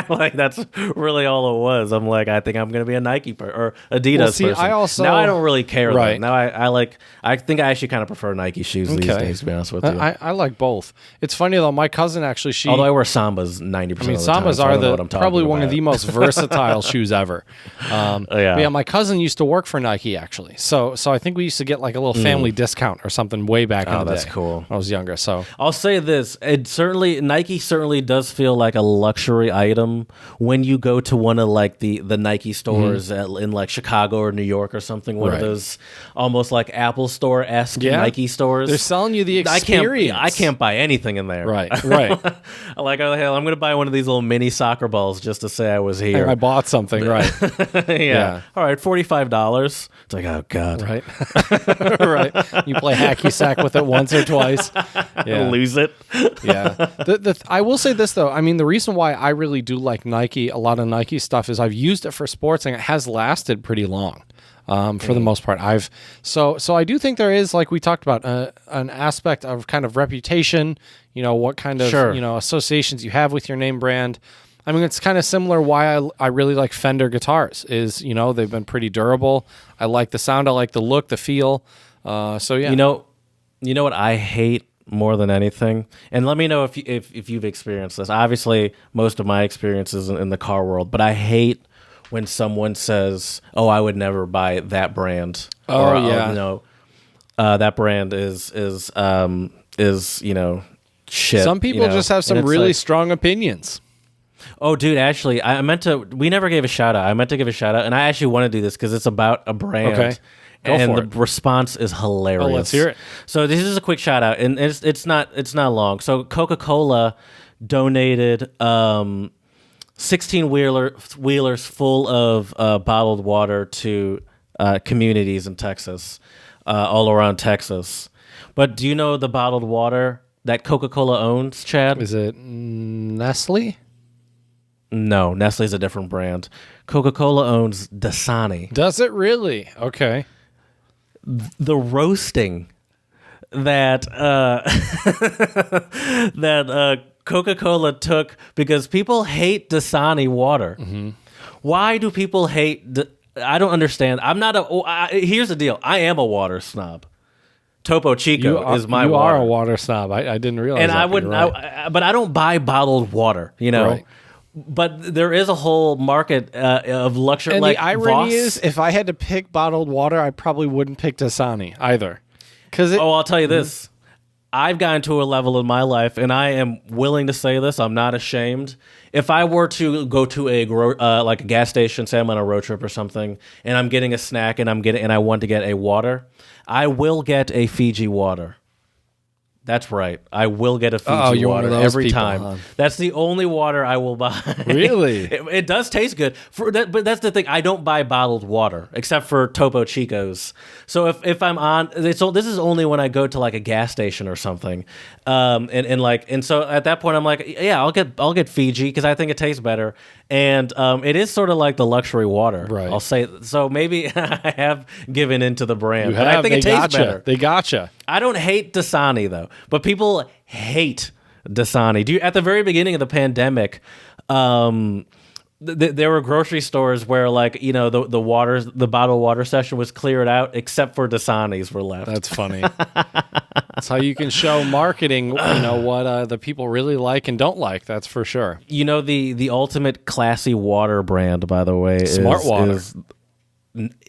Like that's really all it was. I'm like, I think I'm going to be a Nike or Adidas person. Now I don't really care.
Right.
Now I think I actually kind of prefer Nike shoes these days, to be honest with you.
I like both. It's funny though. My cousin actually,
although I wear Sambas 90% of the time.
Sambas are probably one of the most versatile shoes ever. Yeah. My cousin used to work for Nike actually. So I think we used to get like a little family discount or something way back in the day.
Oh, that's cool.
When I was younger. So
I'll say this: Nike certainly does feel like a luxury item when you go to one of like the Nike stores in like Chicago or New York or something. One of those almost like Apple Store-esque Nike stores.
They're selling you the experience.
I can't buy anything in there.
Right.
Like, oh hell, I'm going to buy one of these little mini soccer balls just to say I was here.
I bought something. Right.
Yeah. All right, $45. It's like, oh god.
Right. Right. You play hacky sack with it once or twice. Yeah.
Lose it.
Yeah. I will say this though. I mean, the reason why I really do like Nike, a lot of Nike stuff, is I've used it for sports and it has lasted pretty long. For the most part, so I do think there is, like we talked about, an aspect of kind of reputation. You know, what kind of associations you have with your name brand. I mean, it's kind of similar why I really like Fender guitars. Is they've been pretty durable. I like the sound. I like the look, the feel. So yeah.
You know what I hate more than anything, and let me know if you've experienced this. Obviously, most of my experiences in the car world, but I hate when someone says, "Oh, I would never buy that brand."
Oh, yeah.
That brand is shit.
Some people just have some really strong opinions.
Oh, dude, actually, we never gave a shout out. I meant to give a shout out, and I actually want to do this because it's about a brand.
Okay.
And the response is hilarious.
Oh, let's hear it.
So this is a quick shout out, and it's not long. So Coca-Cola donated 16 wheelers full of bottled water to communities in Texas, all around Texas. But do you know the bottled water that Coca-Cola owns, Chad?
Is it Nestle?
No, Nestle's a different brand. Coca-Cola owns Dasani.
Does it really? Okay.
The roasting that Coca-Cola took, because people hate Dasani water. Mm-hmm. Why do people hate? I don't understand. Here's the deal. I am a water snob. Topo Chico is my water.
You are a water snob. I didn't realize.
And
that,
I wouldn't.
right.
But I don't buy bottled water.
Right.
But there is a whole market of luxury.
And
like
the irony is, if I had to pick bottled water, I probably wouldn't pick Dasani either.
I'll tell you this. I've gotten to a level in my life, and I am willing to say this. I'm not ashamed. If I were to go to a gas station, say I'm on a road trip or something, and I'm getting a snack, and I want to get a water, I will get a Fiji water. That's right. I will get a Fiji
you're one
water
of those
every
people,
time.
huh?
That's the only water I will buy.
Really?
It does taste good. But that's the thing. I don't buy bottled water except for Topo Chicos. So if I'm on, this is only when I go to like a gas station or something. And so at that point I'm like, yeah, I'll get Fiji because I think it tastes better. And it is sort of like the luxury water.
Right.
I'll say so. Maybe I have given into the brand.
You
but
have.
I think
They
it tastes
gotcha.
better.
They gotcha.
I don't hate Dasani though, but people hate Dasani. At the very beginning of the pandemic, there were grocery stores where like the bottled water section was cleared out except for Dasani's were left.
That's funny. That's how you can show marketing. What the people really like and don't like. That's for sure.
The ultimate classy water brand, by the way,
Smart Water.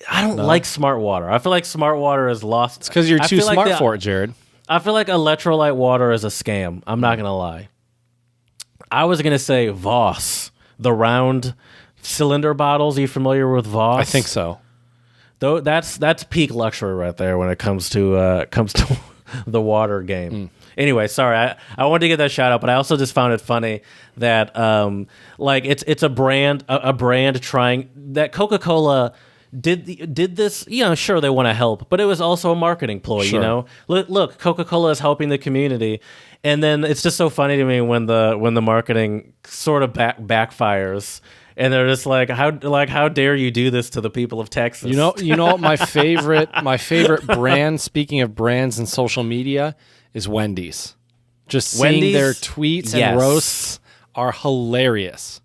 I don't like Smart Water. I feel like Smart Water is lost.
It's because you're too smart for it, Jared.
I feel like electrolyte water is a scam. I'm not gonna lie. I was gonna say Voss, the round cylinder bottles. Are you familiar with Voss?
I think so.
Though that's peak luxury right there when it comes to the water game. Anyway, sorry, I wanted to get that shout out, but I also just found it funny that it's a brand trying that Coca-Cola did this, sure they want to help, but it was also a marketing ploy,
Sure.
Look, Coca-Cola is helping the community, and then it's just so funny to me when the marketing sort of backfires, and they're just like, how dare you do this to the people of Texas?
You know what my favorite brand, speaking of brands and social media, is Wendy's. Just seeing
Wendy's,
their tweets and
yes.
roasts are hilarious.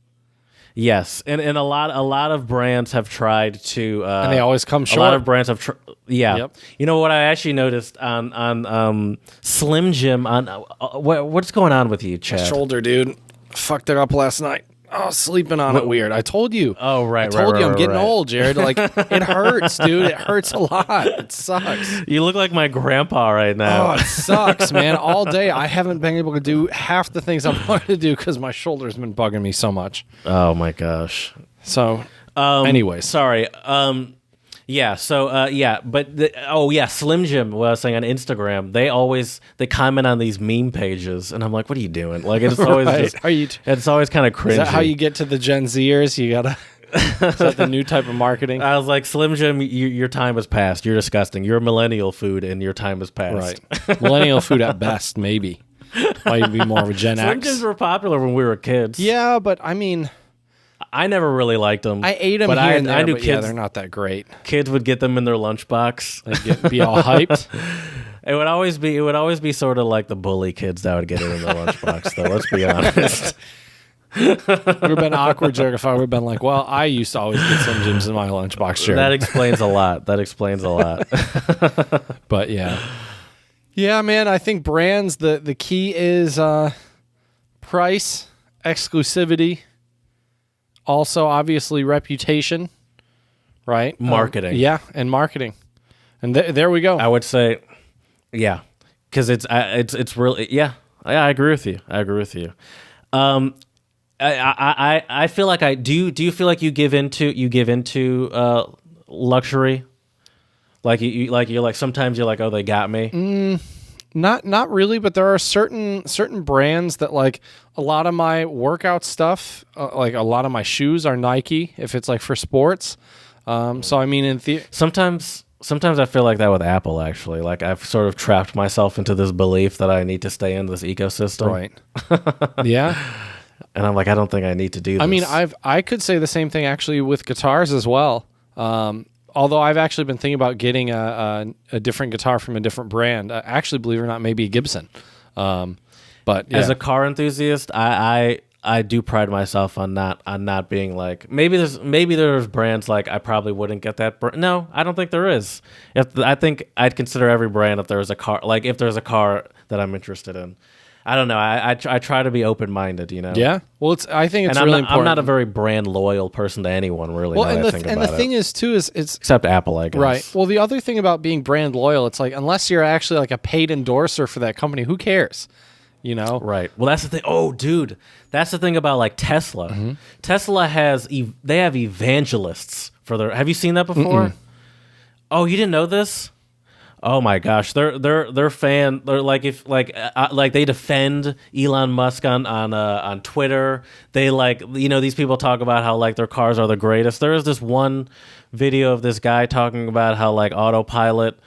Yes, and a lot of brands have tried to,
And they always come short.
A lot of brands have, yeah.
Yep.
You know what I actually noticed on Slim Jim on what's going on with you, Chad?
Shoulder, dude. Fucked it up last night. Oh, sleeping on it weird. I told you.
Oh, right,
I told you I'm getting
right.
old, Jared. Like, it hurts, dude. It hurts a lot. It sucks.
You look like my grandpa right now.
Oh, it sucks, man. All day, I haven't been able to do half the things I wanted to do because my shoulder's been bugging me so much.
Oh my gosh.
So, anyways.
Sorry. Yeah. So, but Slim Jim. What I was saying on Instagram, they comment on these meme pages, and I'm like, what are you doing? Like, it's always
Right.
it's always kind of cringy.
Is that how you get to the Gen Zers? You gotta. Is that the new type of marketing?
I was like, Slim Jim, your time has passed. You're disgusting. You're a millennial food, and your time has passed.
Right. Millennial food at best, maybe. Might be more of a Gen
Slim
X.
Jims were popular when we were kids.
Yeah, but I mean,
I never really liked them.
I ate them
but
here and there,
I knew
but
kids.
they're not that great.
Kids would get them in their lunchbox.
They'd be all hyped.
It would always be sort of like the bully kids that would get it in their lunchbox. Though, let's be honest.
It would have been awkward, Jared, if I would have been like, well, I used to always get Slim Jims in my lunchbox, Jared.
That explains a lot. That explains a lot.
But yeah. Yeah, man, I think brands, the key is price, exclusivity, also obviously reputation, right?
Marketing.
Yeah, and marketing. And there we go.
I would say, yeah, because it's really, yeah, I agree with you. I feel like do you feel like you give into luxury? You're like sometimes you're like, oh, they got me.
Not really, but there are certain brands that, like, a lot of my workout stuff, like a lot of my shoes are Nike if it's like for sports. So I mean,
Sometimes I feel like that with Apple, actually. Like, I've sort of trapped myself into this belief that I need to stay in this ecosystem.
right, yeah.
And I'm like, I don't think I need to do this.
I mean, I could say the same thing actually with guitars as well. Although I've actually been thinking about getting a different guitar from a different brand. Actually, believe it or not, maybe a Gibson. But yeah.
As a car enthusiast, I do pride myself on not being like, maybe there's brands like I probably wouldn't get that. No, I don't think there is. I think I'd consider every brand if there's a car that I'm interested in. I don't know. I try to be open-minded, you know.
Yeah. Well, I think it's
and
really
I'm
important.
I'm not a very brand loyal person to anyone, really.
Well,
now
and
that I think about
the
it.
thing is too is it's
Except Apple, I guess.
right. Well, the other thing about being brand loyal, it's like unless you're actually like a paid endorser for that company, who cares? You know.
Right. Well, that's the thing. Oh, dude, that's the thing about like Tesla.
Mm-hmm.
Tesla they have evangelists for their. Have you seen that before? Oh, you didn't know this? Oh my gosh, they're like if like they defend Elon Musk on Twitter. They like these people talk about how like their cars are the greatest. There is this one video of this guy talking about how like autopilot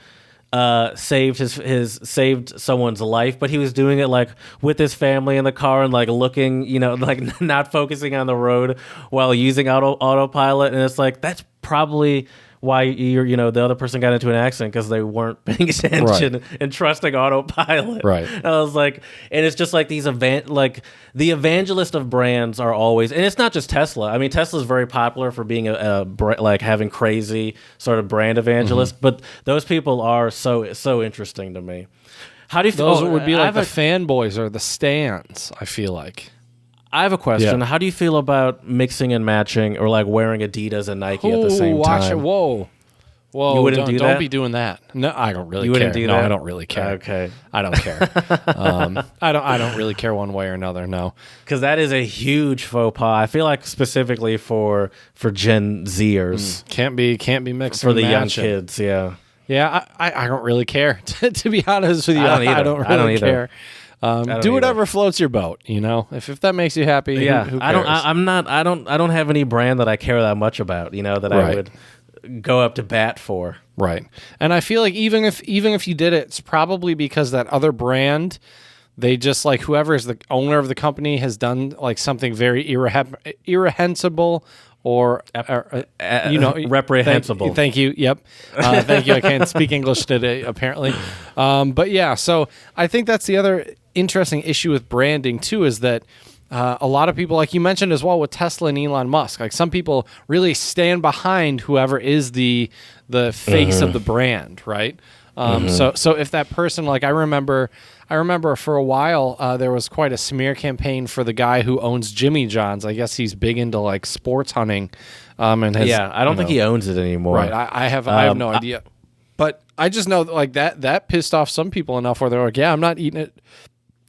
saved someone's life, but he was doing it like with his family in the car and like looking, like not focusing on the road while using autopilot, and it's like that's probably why the other person got into an accident because they weren't paying attention and trusting autopilot.
Right.
And I was like, and it's just like the evangelist of brands are always, and it's not just Tesla. I mean, Tesla's very popular for being like having crazy sort of brand evangelists, but those people are so interesting to me. How do you feel?
Those would be like the fanboys or the stans, I feel like.
I have a question. Yeah. How do you feel about mixing and matching or like wearing Adidas and Nike at the same time?
Whoa.
You wouldn't do that?
Don't be doing that. No, I don't really care.
You wouldn't do that?
No, I don't really care.
Okay.
I don't care. I don't really care one way or another, no.
Because that is a huge faux pas. I feel like specifically for Gen Zers.
Can't be mixing
for the young
matching.
Kids, yeah.
Yeah, I don't really care. To be honest with you,
I don't really
care. Do whatever floats your boat, If that makes you happy,
yeah.
who cares?
I don't have any brand that I care that much about, that I would go up to bat for.
Right. And I feel like even if you did it, it's probably because that other brand, they just like whoever is the owner of the company has done like something very irreprehensible or
reprehensible.
Thank you. Yep. Thank you. I can't speak English today, apparently. But yeah, so I think that's the other interesting issue with branding too, is that a lot of people, like you mentioned as well with Tesla and Elon Musk, like some people really stand behind whoever is the face of the brand, right? So if that person, like I remember for a while there was quite a smear campaign for the guy who owns Jimmy John's. I guess he's big into like sports hunting, and has,
I don't think he owns it anymore.
Right, I have no idea, but I just know that, like that pissed off some people enough where they're like, yeah, I'm not eating it.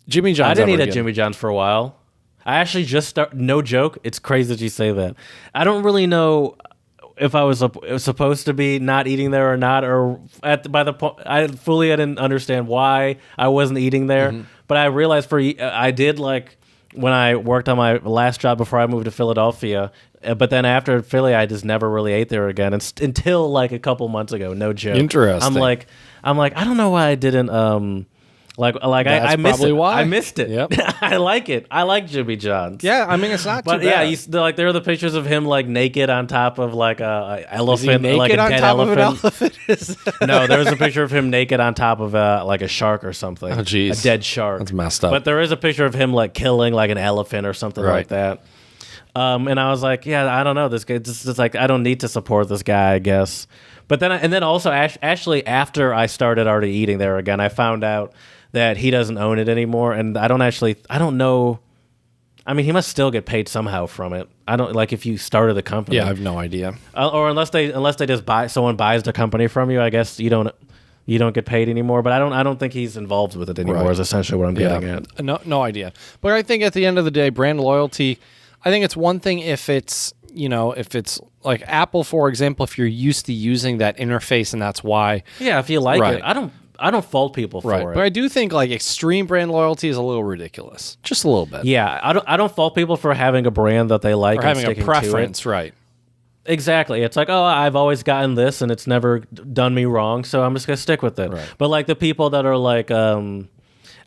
Jimmy John's.
I didn't eat at Jimmy John's for a while. I actually just started. No joke. It's crazy that you say that. I don't really know if I was supposed to be not eating there or not, or by the point I didn't understand why I wasn't eating there. But I realized I did like when I worked on my last job before I moved to Philadelphia. But then after Philly, I just never really ate there again until like a couple months ago. No joke.
Interesting.
I'm like I don't know why I didn't. I missed it.
Why.
I missed it.
Yep.
I like it. I like Jimmy John's.
Yeah, I mean it's not
but
too bad.
Yeah, like there are the pictures of him like naked on top of like a elephant,
naked
like a
on
dead
top
elephant.
Of an elephant?
No, there's a picture of him naked on top of like a shark or something.
Oh, jeez,
a dead shark.
That's messed up.
But there is a picture of him like killing like an elephant or something like that. And I was like, yeah, I don't know. This guy, it's like I don't need to support this guy, I guess. But then also actually after I started already eating there again, I found out that he doesn't own it anymore, and I don't know. I mean, he must still get paid somehow from it. I don't like if you started the company.
Yeah, I have no idea.
Or unless they just someone buys the company from you, I guess you don't get paid anymore. But I don't think he's involved with it anymore.
Right.
Is essentially what I'm getting at.
No idea. But I think at the end of the day, brand loyalty. I think it's one thing if it's like Apple, for example, if you're used to using that interface and that's why.
Yeah, if you like it, I don't fault people for it.
But I do think like extreme brand loyalty is a little ridiculous. Just a little bit.
Yeah, I don't fault people for having a brand that they like
or
and
having a preference,
to it.
Right.
Exactly. It's like, oh, I've always gotten this and it's never done me wrong, so I'm just going to stick with it.
Right.
But like the people that are like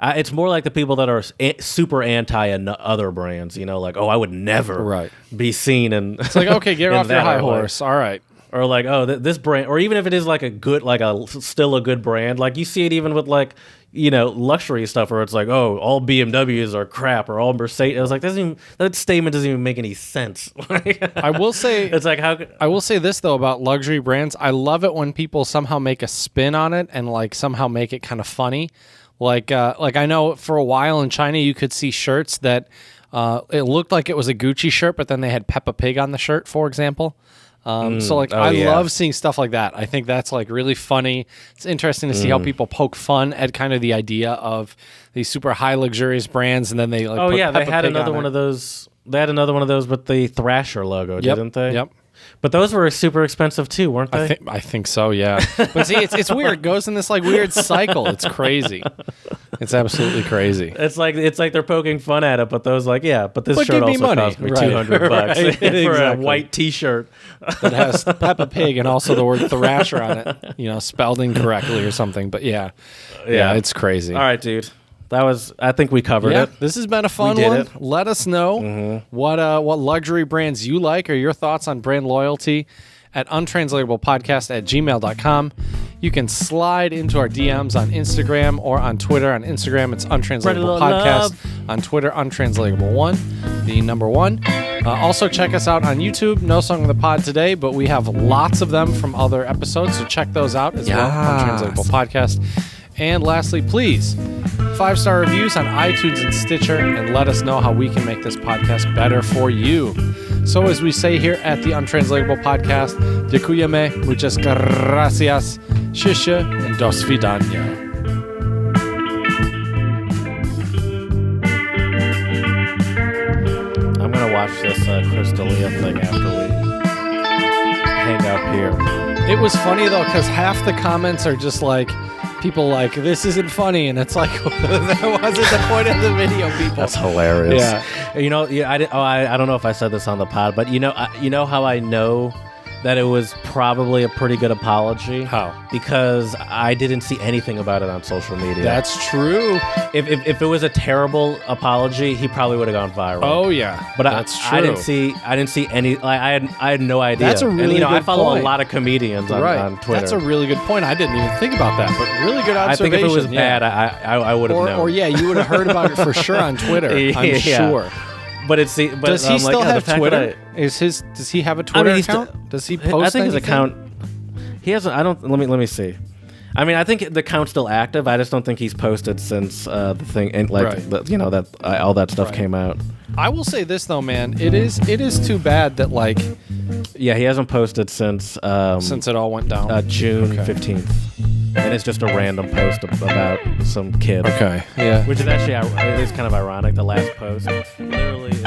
it's more like the people that are super anti other brands, like, oh, I would never be seen in.
It's like, okay, get off your high horse. All right.
Or like, oh, this brand, or even if it is like still a good brand, like you see it even with like, luxury stuff where it's like, oh, all BMWs are crap or all Mercedes. I was like, that statement doesn't even make any sense.
I will say,
it's like
I will say this though about luxury brands. I love it when people somehow make a spin on it and like somehow make it kind of funny. Like I know for a while in China you could see shirts that it looked like it was a Gucci shirt, but then they had Peppa Pig on the shirt, for example. So like I love seeing stuff like that. I think that's like really funny. It's interesting to see how people poke fun at kind of the idea of these super high luxurious brands, and then they like.
Oh
put
yeah,
Peppa
they had
Pig
another one of those. They had another one of those with the Thrasher logo, didn't they?
Yep.
But those were super expensive too, weren't they?
I think so, yeah. But see, it's weird. It goes in this like weird cycle. It's crazy. It's absolutely crazy.
It's like they're poking fun at it, but those but this
But
shirt
give me
also
money.
cost me
Right.
$200
Right.
for a
Exactly.
white T-shirt.
That has Peppa Pig and also the word Thrasher on it, spelled incorrectly or something. But yeah, it's crazy.
All right, dude. I think we covered it.
This has been a fun
We did
one.
it.
Let us know what luxury brands you like or your thoughts on brand loyalty at untranslatablepodcast@gmail.com. You can slide into our DMs on Instagram or on Twitter. On Instagram, it's Untranslatable Podcast. On Twitter, Untranslatable1, the number 1. Also, check us out on YouTube. No Song of the Pod today, but we have lots of them from other episodes, so check those out as well. Untranslatable Podcast. And lastly, please, 5-star reviews on iTunes and Stitcher, and let us know how we can make this podcast better for you. So as we say here at the Untranslatable Podcast, dziękujemy, muchas gracias, shisha, and do svidania.
I'm going to watch this Crystalia thing after we hang up here.
It was funny, though, because half the comments are just like, people like, this isn't funny, and it's like, that wasn't the point of the video, people.
That's hilarious.
Yeah.
I don't know if I said this on the pod, but you know how I know that it was probably a pretty good apology?
How?
Because I didn't see anything about it on social media.
That's true.
If it was a terrible apology, he probably would have gone viral.
Oh yeah,
But
that's true.
I didn't see any. Like, I had no idea.
That's a really
and, I
good
follow
point.
a lot of comedians on Twitter.
That's a really good point. I didn't even think about that, but really good
I
observation.
think if it was
yeah.
bad, I would have known.
Or yeah, you would have heard about it for sure on Twitter. I'm
Yeah.
sure.
But
Does he still have Twitter? Does he have a Twitter account? Does he post?
I think his
anything?
account. He hasn't. I don't. Let me see. I mean, I think the account's still active. I just don't think he's posted since the thing and
Right.
all that stuff
Right.
came out.
I will say this though, man. It is too bad that like
Yeah, he hasn't posted since
it all went down.
June
Okay.
15th, and it's just a random post about some kid.
Okay. Yeah.
Which is actually it is kind of ironic. The last post literally is